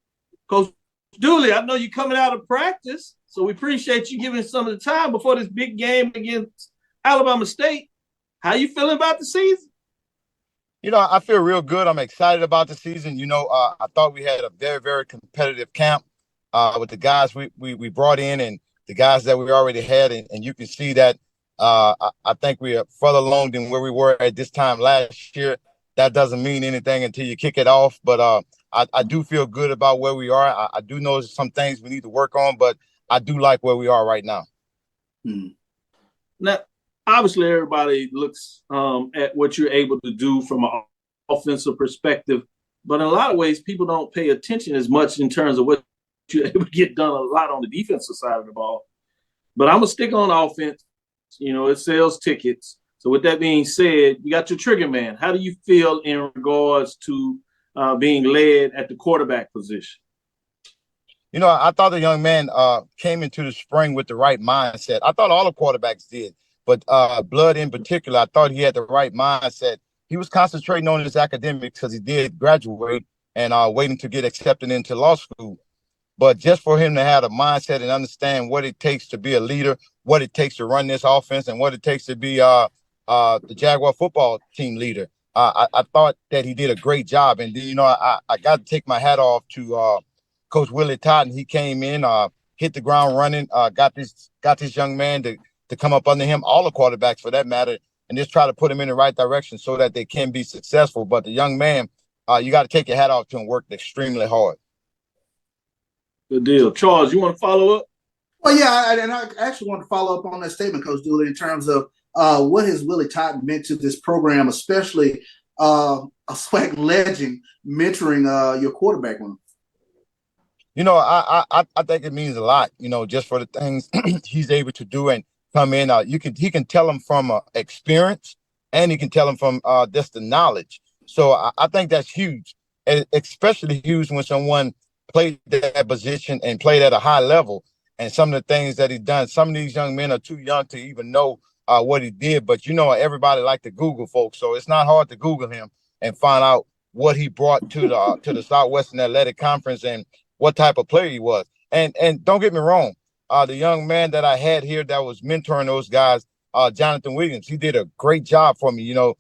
Coach Dooley, I know you're coming out of practice, so we appreciate you giving some of the time before this big game against Alabama State. How you feeling about the season? You know, I feel real good. I'm excited about the season. You know, I thought we had a very, very competitive camp with the guys we brought in and the guys that we already had. And you can see that I think we are further along than where we were at this time last year. That doesn't mean anything until you kick it off. But I do feel good about where we are. I do know there's some things we need to work on, but I do like where we are right now. Now, obviously, everybody looks at what you're able to do from an offensive perspective, but in a lot of ways, people don't pay attention as much in terms of what you're able to get done a lot on the defensive side of the ball. But I'm going to stick on offense. You know, it sells tickets. So with that being said, you got your trigger man. How do you feel in regards to being led at the quarterback position? You know, I thought the young man came into the spring with the right mindset. I thought all the quarterbacks did, but Blood in particular, I thought he had the right mindset. He was concentrating on his academics because he did graduate and waiting to get accepted into law school. But just for him to have a mindset and understand what it takes to be a leader, what it takes to run this offense, and what it takes to be the Jaguar football team leader, I thought that he did a great job. And, you know, I got to take my hat off to Coach Willie Totten. He came in, hit the ground running, got this young man to come up under him, all the quarterbacks for that matter, and just try to put him in the right direction so that they can be successful. But the young man, you got to take your hat off to him, worked extremely hard. Good deal. Charles, you want to follow up? Well, yeah, and I actually want to follow up on that statement, Coach Dooley, in terms of what has Willie Totten meant to this program, especially a SWAC legend mentoring your quarterback room. You know, I think it means a lot, you know, just for the things he's able to do and come in. He can tell them from experience, and he can tell them from just the knowledge. So I think that's huge, and especially huge when someone played that position and played at a high level. And some of the things that he's done, some of these young men are too young to even know what he did. But, you know, everybody like to Google folks, so it's not hard to Google him and find out what he brought to the Southwestern Athletic Conference and what type of player he was. And don't get me wrong, the young man that I had here that was mentoring those guys, Jonathan Williams, he did a great job for me. You know,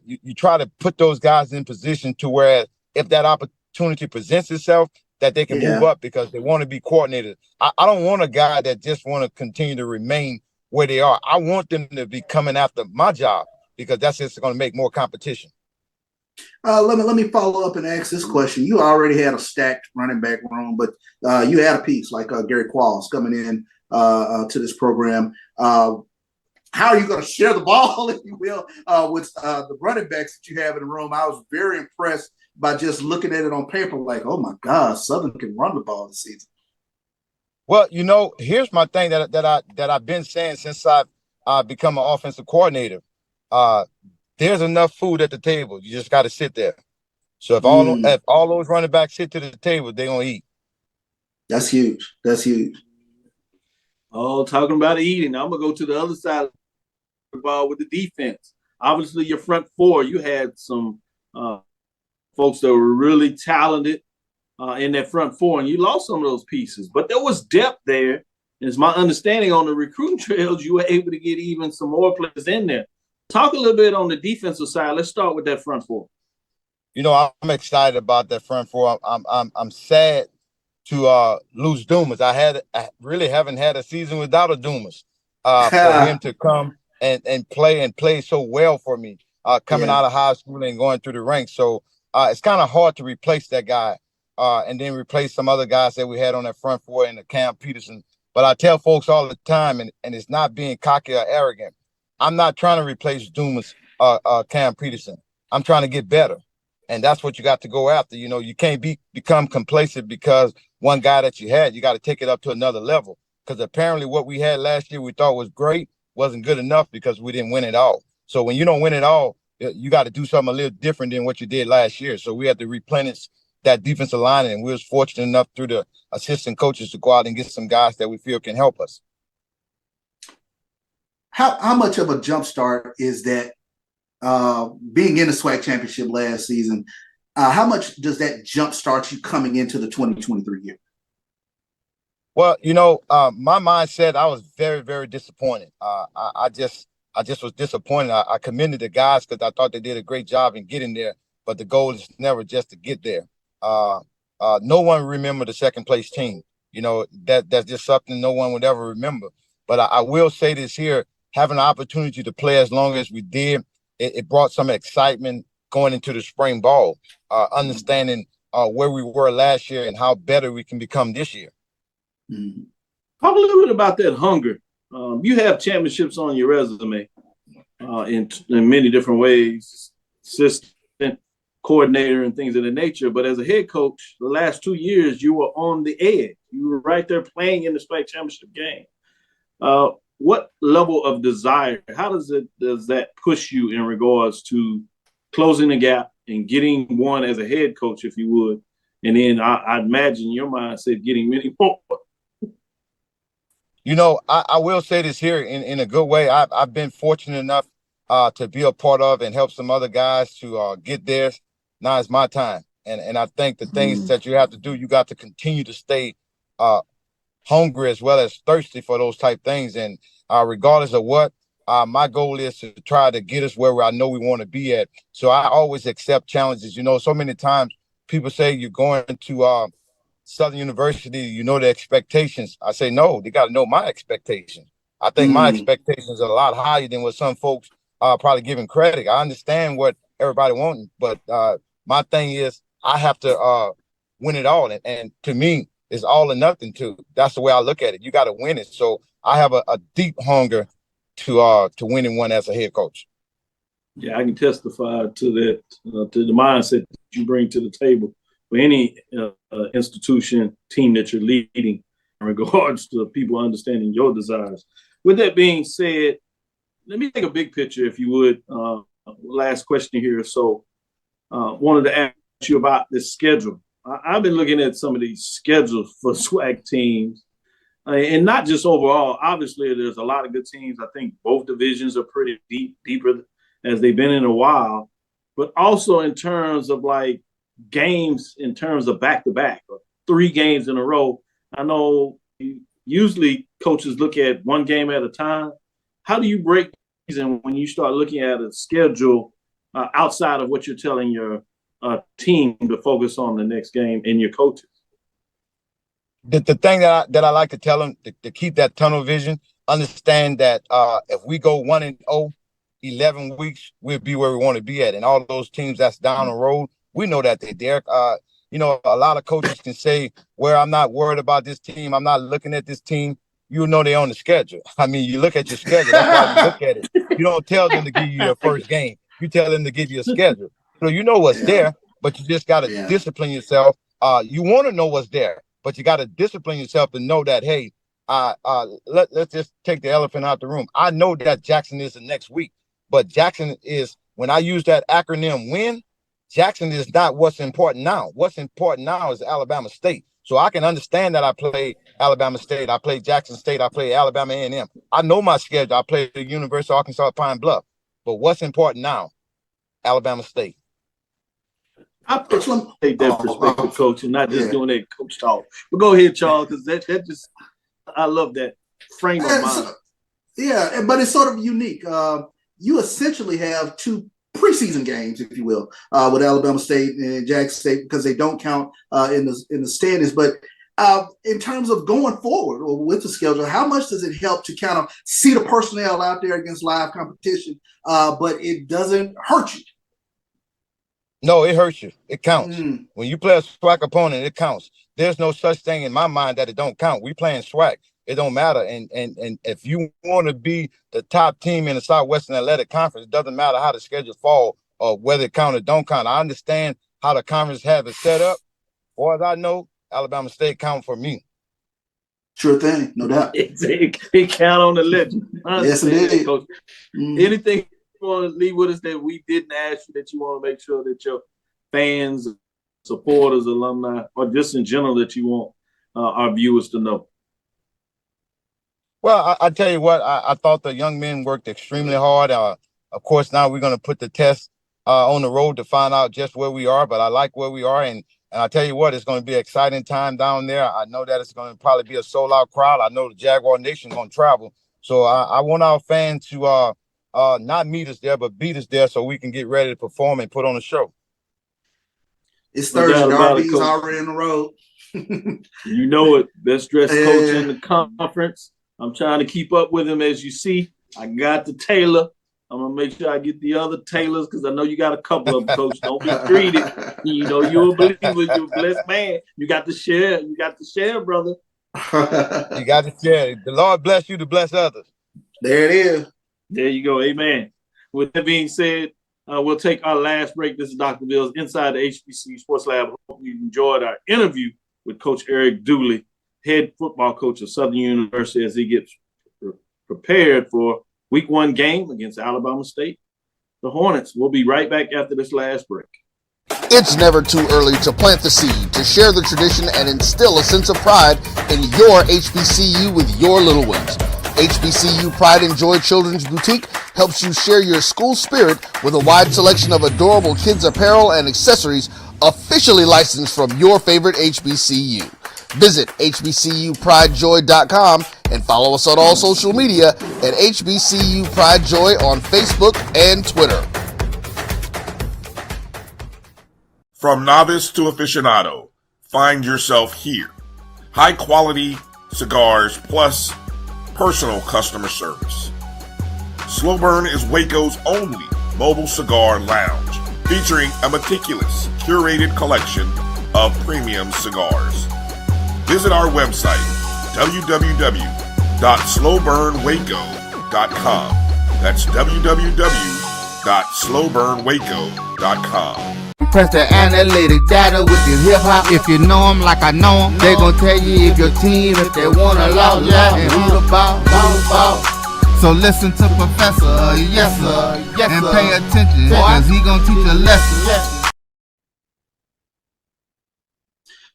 you try to put those guys in position to where if that opportunity presents itself, that they can move up because they want to be coordinated. I don't want a guy that just want to continue to remain where they are. I want them to be coming after my job because that's just going to make more competition. Let me follow up and ask this question. You already had a stacked running back room, but you had a piece like Gary Qualls coming in to this program. How are you going to share the ball, if you will, with the running backs that you have in the room? I was very impressed by just looking at it on paper, like, oh my God, Southern can run the ball this season. Well, you know, here's my thing that I've been saying since I've become an offensive coordinator. There's enough food at the table. You just got to sit there. So if all those running backs sit to the table, they're gonna eat. That's huge. That's huge. Oh, talking about eating. I'm gonna go to the other side of the ball with the defense. Obviously, your front four, you had some folks that were really talented in that front four, and you lost some of those pieces. But there was depth there. And it's my understanding on the recruiting trails, you were able to get even some more players in there. Talk a little bit on the defensive side. Let's start with that front four. You know, I'm excited about that front four. I'm sad to lose Dumas. I really haven't had a season without a Dumas. For him to come and play so well for me coming out of high school and going through the ranks. So it's kind of hard to replace that guy and then replace some other guys that we had on that front four in the Cam Peterson. But I tell folks all the time, and it's not being cocky or arrogant, I'm not trying to replace Dumas Cam Peterson. I'm trying to get better. And that's what you got to go after. You know, you can't become complacent because one guy that you had, you got to take it up to another level. Because apparently what we had last year we thought was great wasn't good enough because we didn't win it all. So when you don't win it all, you got to do something a little different than what you did last year. So we had to replenish that defensive line, and we was fortunate enough through the assistant coaches to go out and get some guys that we feel can help us. How much of a jump start is that being in the SWAC championship last season? How much does that jump start you coming into the 2023 year? Well, you know, my mindset, I was very, very disappointed. I just was disappointed. I commended the guys because I thought they did a great job in getting there, but the goal is never just to get there. No one remember the second place team. You know, that's just something no one would ever remember. But I will say this here, having an opportunity to play as long as we did, it brought some excitement going into the spring ball, understanding where we were last year and how better we can become this year. Talk a little bit about that hunger. You have championships on your resume in many different ways, assistant, coordinator, and things of that nature. But as a head coach, the last 2 years, you were on the edge. You were right there playing in the SWAC championship game. What level of desire, how does that push you in regards to closing the gap and getting one as a head coach, if you would? And then I imagine your mindset getting many more. You know, I will say this here in a good way. I've been fortunate enough to be a part of and help some other guys to get theirs. Now it's my time. And I think the things that you have to do, you got to continue to stay hungry as well as thirsty for those type things. And regardless of what, my goal is to try to get us where I know we want to be at. So I always accept challenges. You know, so many times people say you're going to Southern University, you know the expectations. I say, no, they got to know my expectations. I think my expectations are a lot higher than what some folks are probably giving credit. I understand what everybody wants, but my thing is I have to win it all. And to me, it's all or nothing too. That's the way I look at it. You got to win it. So I have a deep hunger to winning one as a head coach. Yeah, I can testify to that, to the mindset that you bring to the table for any institution, team that you're leading in regards to people understanding your desires. With that being said, let me take a big picture, if you would. Last question here. So wanted to ask you about this schedule. I've been looking at some of these schedules for SWAC teams, and not just overall. Obviously, there's a lot of good teams. I think both divisions are pretty deeper as they've been in a while, but also in terms of like games, in terms of back-to-back, 3 games in a row. I know usually coaches look at one game at a time. How do you break these and when you start looking at a schedule outside of what you're telling your team to focus on the next game and your coaches? The thing that I like to tell them to keep that tunnel vision, understand that if we go 1-0, 11 weeks, we'll be where we want to be at. And all those teams that's down the road, we know that they're there. You know, a lot of coaches can say, well, I'm not worried about this team. I'm not looking at this team. You know they're on the schedule. I mean, you look at your schedule. That's why you look at it. You don't tell them to give you your first game. You tell them to give you a schedule. So you know what's there, but you just got to discipline yourself. You want to know what's there, but you got to discipline yourself to know that, hey, let's just take the elephant out the room. I know that Jackson is the next week, but Jackson is, when I use that acronym WIN, Jackson is not what's important now. What's important now is Alabama State. So I can understand that I play Alabama State, I play Jackson State, I play Alabama A&M. I know my schedule. I play the University of Arkansas at Pine Bluff. But what's important now? Alabama State. I take that perspective, Coach, and not just doing that coach talk. But go ahead, Charles, because that just, I love that frame of mind. Yeah, but it's sort of unique. You essentially have 2 preseason games, if you will, with Alabama State and Jackson State, because they don't count in the standings. But in terms of going forward or with the schedule, how much does it help to kind of see the personnel out there against live competition, but it doesn't hurt you? No, it hurts you. It counts. When you play a SWAC opponent, it counts. There's no such thing in my mind that it don't count. We playing SWAC. It don't matter. And if you want to be the top team in the Southwestern Athletic Conference, it doesn't matter how the schedule fall or whether it count or don't count. I understand how the conference have it set up. Or as I know, Alabama State count for me. Sure thing, no doubt. It count on the legend. Yes, it is. Coach. Anything you want to leave with us that we didn't ask you that you want to make sure that your fans, supporters, alumni, or just in general that you want our viewers to know? Well, I tell you what, I thought the young men worked extremely hard. Of course, now we're going to put the test on the road to find out just where we are, but I like where we are. And I tell you what, it's going to be an exciting time down there. I know that it's going to probably be a sold-out crowd. I know the Jaguar Nation is going to travel. So I want our fans to not meet us there, but beat us there so we can get ready to perform and put on a show. It's Thursday. The RB's already in the road. You know it. Best dressed coach in the conference. I'm trying to keep up with him. As you see, I got the Taylor. I'm going to make sure I get the other Taylors because I know you got a couple of them, Coach. Don't be greedy. You know, you're a believer. You're a blessed man. You got to share. You got to share, brother. You got to share. The Lord bless you to bless others. There it is. There you go. Amen. With that being said, we'll take our last break. This is Dr. Bills inside the HBCU Sports Lab. Hope you enjoyed our interview with Coach Eric Dooley, head football coach of Southern University, as he gets prepared for Week 1 game against Alabama State. The Hornets. We'll be right back after this last break. It's never too early to plant the seed, to share the tradition, and instill a sense of pride in your HBCU with your little ones. HBCU Pride and Joy Children's Boutique helps you share your school spirit with a wide selection of adorable kids apparel and accessories officially licensed from your favorite HBCU. Visit hbcupridejoy.com and follow us on all social media at HBCU Pride Joy on Facebook and Twitter. From novice to aficionado, find yourself here. High quality cigars plus personal customer service. Slow Burn is Waco's only mobile cigar lounge, featuring a meticulous, curated collection of premium cigars. Visit our website, www.slowburnwaco.com. That's www.slowburnwaco.com. Press the analytic data with your hip hop. If you know them like I know them, they gon' tell you if your team, if they want to lose, and who the ball. So listen to Professor, yes sir, and pay attention, cause he gon' teach a lesson.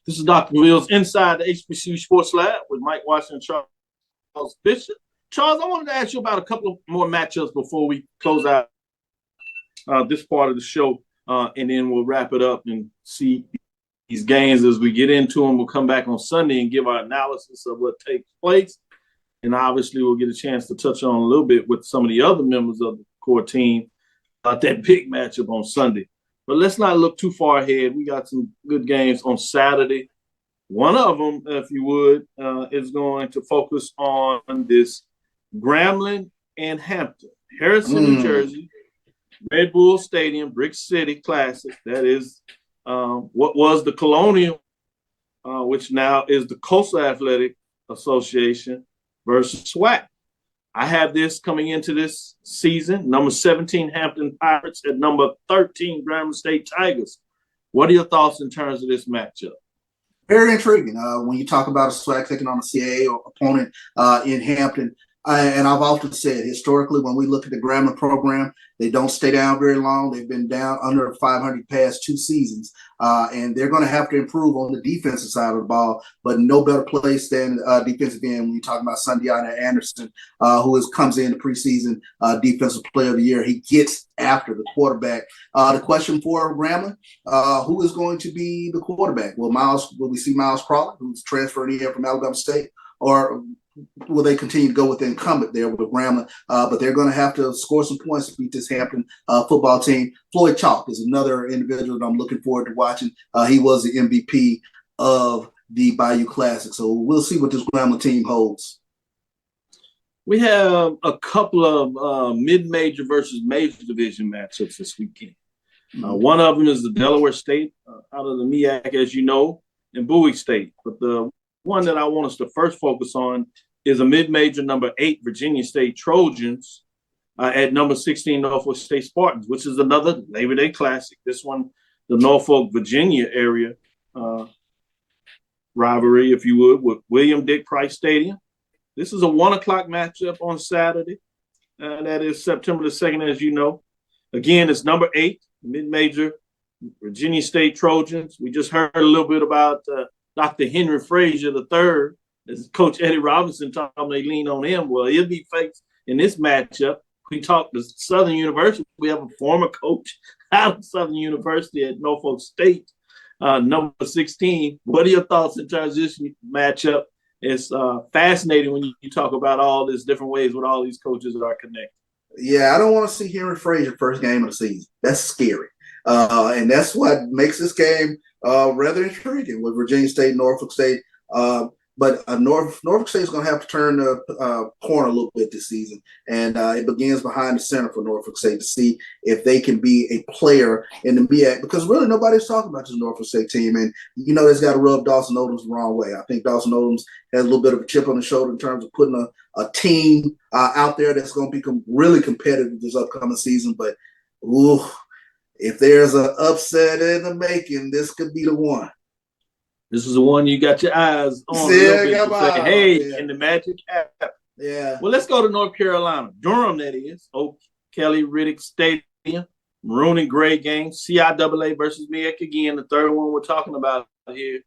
This is Dr. Wills inside the HBCU Sports Lab with Mike Washington, Charles Bishop. Charles, I wanted to ask you about a couple of more matchups before we close out this part of the show, and then we'll wrap it up and see these games as we get into them. We'll come back on Sunday and give our analysis of what takes place, and obviously we'll get a chance to touch on a little bit with some of the other members of the core team about that big matchup on Sunday. But let's not look too far ahead. We got some good games on Saturday. One of them, if you would, is going to focus on this Grambling and Hampton. Harrison, New Jersey, Red Bull Stadium, Brick City Classic. That is what was the Colonial, which now is the Coastal Athletic Association versus SWAC. I have this coming into this season, number 17 Hampton Pirates at number 13 Grambling State Tigers. What are your thoughts in terms of this matchup? Very intriguing. When you talk about a SWAC taking on a CAA opponent in Hampton, and I've often said historically when we look at the Grambling program, they don't stay down very long. They've been down under 500 past 2 seasons, and they're going to have to improve on the defensive side of the ball, but no better place than defensive end when you're talking about Sundiana Anderson, who comes in the preseason defensive player of the year. He gets after the quarterback. The question for Grambling, who is going to be the quarterback? Will we see Miles Crawley, who's transferring in from Alabama State, or will they continue to go with the incumbent there with Grambling? But they're going to have to score some points to beat this Hampton football team. Floyd Chalk is another individual that I'm looking forward to watching. He was the MVP of the Bayou Classic. So we'll see what this Grambling team holds. We have a couple of mid-major versus major division matchups this weekend. One of them is the Delaware State out of the MEAC, as you know, and Bowie State. But the one that I want us to first focus on is a mid-major number 8 Virginia State Trojans at number 16 Norfolk State Spartans, which is another Labor Day Classic. This one, the Norfolk, Virginia area rivalry, if you would, with William Dick Price Stadium. This is a 1 o'clock matchup on Saturday. That is September the 2nd, as you know. Again, it's number 8, mid-major Virginia State Trojans. We just heard a little bit about Dr. Henry Frazier III, as Coach Eddie Robinson told them they lean on him. Well, he'll be faced in this matchup. We talked to Southern University. We have a former coach out of Southern University at Norfolk State, number 16. What are your thoughts in terms of this matchup? It's fascinating when you talk about all these different ways what all these coaches are connected. Yeah, I don't want to see Henry Frazier first game of the season. That's scary. And that's what makes this game rather intriguing with Virginia State, Norfolk State. But Norfolk State is going to have to turn the corner a little bit this season. And it begins behind the center for Norfolk State to see if they can be a player in the MEAC, because really nobody's talking about this Norfolk State team. And, you know, it's got to rub Dawson Odoms the wrong way. I think Dawson Odoms has a little bit of a chip on the shoulder in terms of putting a team out there that's going to become really competitive this upcoming season. But, ooh, if there's an upset in the making, this could be the one. This is the one you got your eyes on. Say, hey, in the Magic app. Yeah. Well, let's go to North Carolina. Durham, that is. Oak Kelly Riddick Stadium. Maroon and gray game. CIAA versus MEAC again. The third one we're talking about here.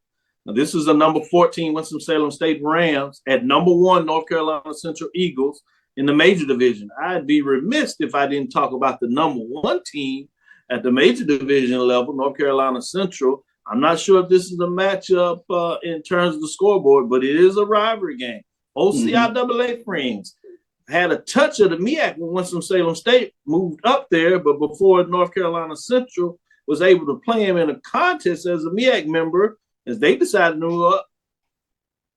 Now, this is a number 14 Winston-Salem State Rams at number 1 North Carolina Central Eagles in the major division. I'd be remiss if I didn't talk about the number 1 team at the major division level, North Carolina Central. I'm not sure if this is a matchup in terms of the scoreboard, but it is a rivalry game. CIAA friends had a touch of the MEAC when Winston-Salem State moved up there, but before North Carolina Central was able to play him in a contest as a MEAC member, as they decided to move up,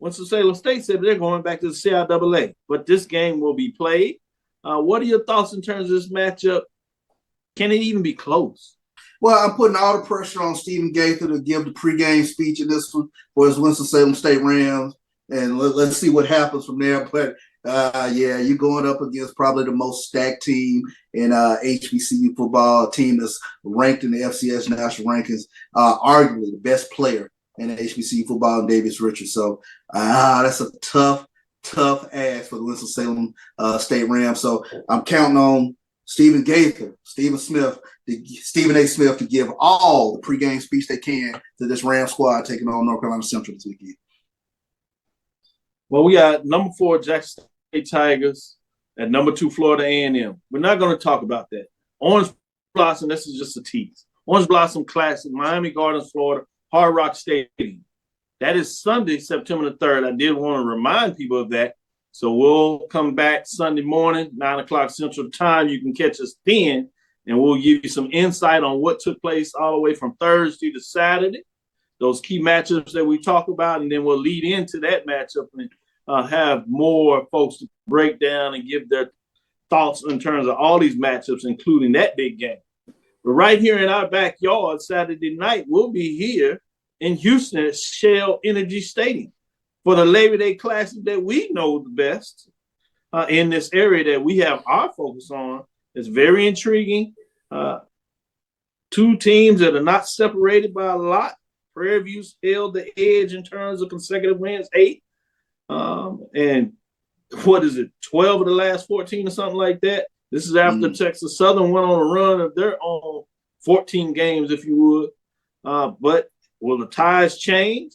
Winston-Salem State said they're going back to the CIAA. But this game will be played. What are your thoughts in terms of this matchup? Can it even be close? Well, I'm putting all the pressure on Stephen Gaither to give the pregame speech in this one for his Winston-Salem State Rams, and let's see what happens from there. But, yeah, you're going up against probably the most stacked team in HBCU football, a team that's ranked in the FCS national rankings, arguably the best player in HBCU football, Davis Richards. So that's a tough ask for the Winston-Salem State Rams. So I'm counting on Stephen Gaither, Stephen A. Smith to give all the pregame speech they can to this Ram squad taking on North Carolina Central this weekend. Well, we got number 4 Jackson State Tigers at number 2 Florida A&M. We're not going to talk about that. Orange Blossom, this is just a tease. Orange Blossom Classic, Miami Gardens, Florida, Hard Rock Stadium. That is Sunday, September the 3rd. I did want to remind people of that. So we'll come back Sunday morning, 9 o'clock Central Time. You can catch us then, and we'll give you some insight on what took place all the way from Thursday to Saturday, those key matchups that we talk about, and then we'll lead into that matchup and have more folks to break down and give their thoughts in terms of all these matchups, including that big game. But right here in our backyard, Saturday night, we'll be here in Houston at Shell Energy Stadium for the Labor Day Classic that we know the best in this area that we have our focus on. It's very intriguing. 2 teams that are not separated by a lot. Prairie View's held the edge in terms of consecutive wins, 8. And what is it, 12 of the last 14 or something like that? This is after Texas Southern went on a run of their own 14 games, if you would. But will the ties change?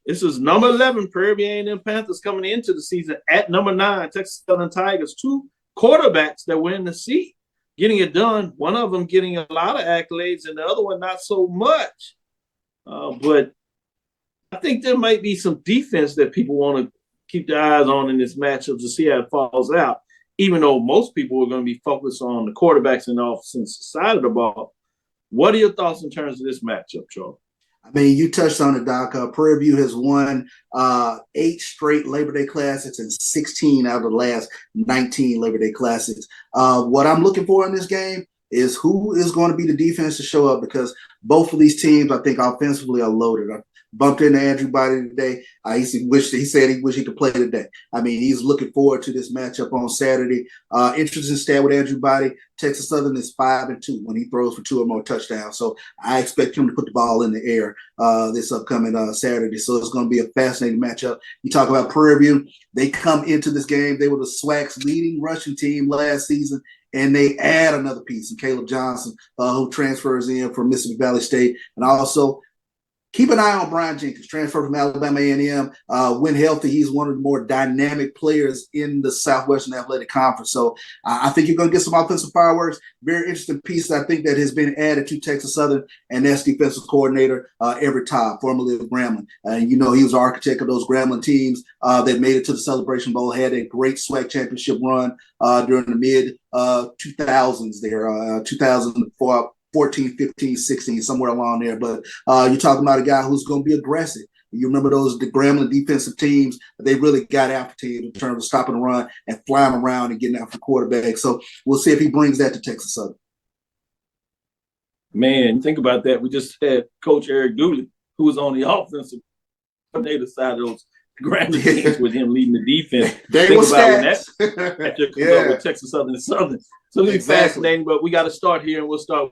This is number 11, Prairie View A&M Panthers coming into the season at number 9, Texas Southern Tigers. 2 quarterbacks that were in the seat, getting it done. One of them getting a lot of accolades and the other one not so much. But I think there might be some defense that people want to keep their eyes on in this matchup to see how it falls out, even though most people are going to be focused on the quarterbacks and the offensive side of the ball. What are your thoughts in terms of this matchup, Charles? I mean, you touched on it, Doc. Prairie View has won 8 straight Labor Day Classics and 16 out of the last 19 Labor Day Classics. What I'm looking for in this game is who is going to be the defense to show up, because both of these teams, I think, offensively are loaded. I bumped into Andrew Body today. He said he wished he could play today. I mean, he's looking forward to this matchup on Saturday. Interesting stat with Andrew Body. Texas Southern is 5-2 when he throws for 2 or more touchdowns. So I expect him to put the ball in the air this upcoming Saturday. So it's going to be a fascinating matchup. You talk about Prairie View. They come into this game. They were the SWAC's leading rushing team last season, and they add another piece in Caleb Johnson, who transfers in from Mississippi Valley State. And also, keep an eye on Brian Jenkins, transferred from Alabama A&M. When healthy, he's one of the more dynamic players in the Southwestern Athletic Conference. So I think you're going to get some offensive fireworks. Very interesting piece, I think, that has been added to Texas Southern, and that's defensive coordinator Everett Todd, formerly of Grambling. He was the architect of those Grambling teams that made it to the Celebration Bowl, had a great SWAC championship run during the mid-2000s there, 2004. 14, 15, 16, somewhere along there. But you're talking about a guy who's going to be aggressive. You remember the Grambling defensive teams, they really got after teams in terms of stopping the run and flying around and getting after the quarterback. So we'll see if he brings that to Texas Southern. Man, think about that. We just had Coach Eric Dooley, who was on the offensive coordinator side of those Grambling teams with him leading the defense. They think were about when stats. that matchup comes up with Texas Southern and Southern. So it'll be fascinating, but we got to start here, and we'll start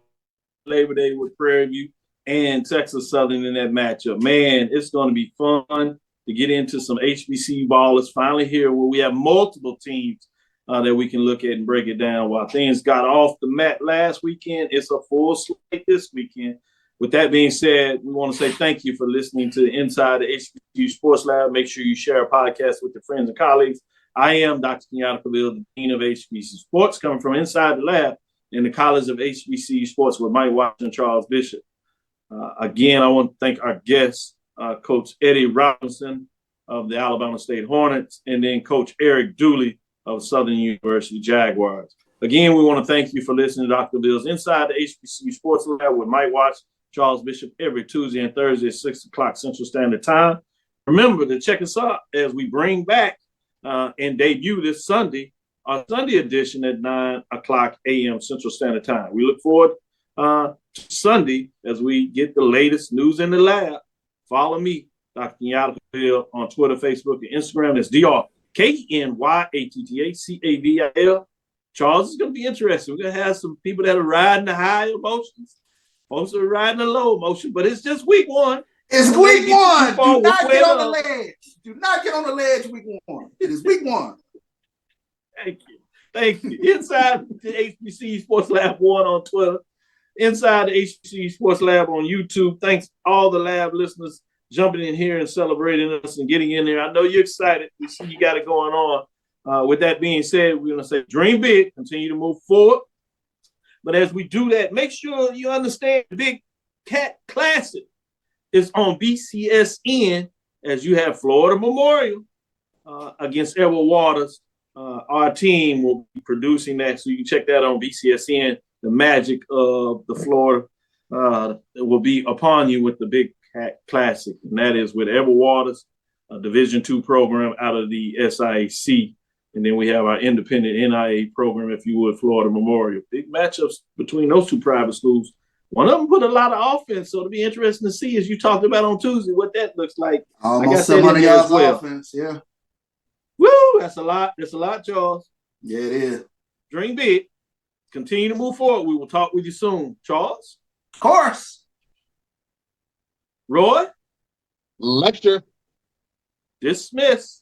Labor Day with Prairie View and Texas Southern in that matchup. Man, it's going to be fun to get into some HBCU ball. It's finally here where we have multiple teams that we can look at and break it down. While things got off the mat last weekend, it's a full slate this weekend. With that being said, we want to say thank you for listening to Inside the HBCU Sports Lab. Make sure you share our podcast with your friends and colleagues. I am Dr. Kenyatta Pavil, the Dean of HBCU Sports, coming from inside the lab in the College of HBCU Sports with Mike Watson and Charles Bishop. Again, I want to thank our guests, Coach Eddie Robinson of the Alabama State Hornets, and then Coach Eric Dooley of Southern University Jaguars. Again, we want to thank you for listening to Dr. Bill's Inside the HBCU Sports Lab with Mike Watson, Charles Bishop, every Tuesday and Thursday at 6 o'clock Central Standard Time. Remember to check us out as we bring back and debut this Sunday, our Sunday edition at 9 o'clock a.m. Central Standard Time. We look forward to Sunday as we get the latest news in the lab. Follow me, Dr. Kenyatta Pavil, on Twitter, Facebook, and Instagram. That's DrKenyattaCavil. Charles, is going to be interesting. We're going to have some people that are riding the high emotions. Most are riding the low emotion, but it's just week one. It's week one. Do not get on the ledge. Do not get on the ledge week one. It is week one. Thank you. Thank you. Inside the HBCU Sports Lab 1 on Twitter. Inside the HBCU Sports Lab on YouTube. Thanks all the lab listeners jumping in here and celebrating us and getting in there. I know you're excited. We see you got it going on. With that being said, we're going to say dream big, continue to move forward. But as we do that, make sure you understand the Big Cat Classic is on BCSN as you have Florida Memorial against Edward Waters. Our team will be producing that, so you can check that on BCSN. The magic of the Florida will be upon you with the Big Cat Classic, and that is with Edward Waters, a Division II program out of the SIAC. And then we have our independent NIA program, if you would, Florida Memorial. Big matchups between those two private schools. One of them put a lot of offense, so it'll be interesting to see, as you talked about on Tuesday, what that looks like. Almost 700 yards offense, yeah. Woo, that's a lot. That's a lot, Charles. Yeah, it is. Dream big. Continue to move forward. We will talk with you soon. Charles? Of course. Roy? Lecture. Dismiss.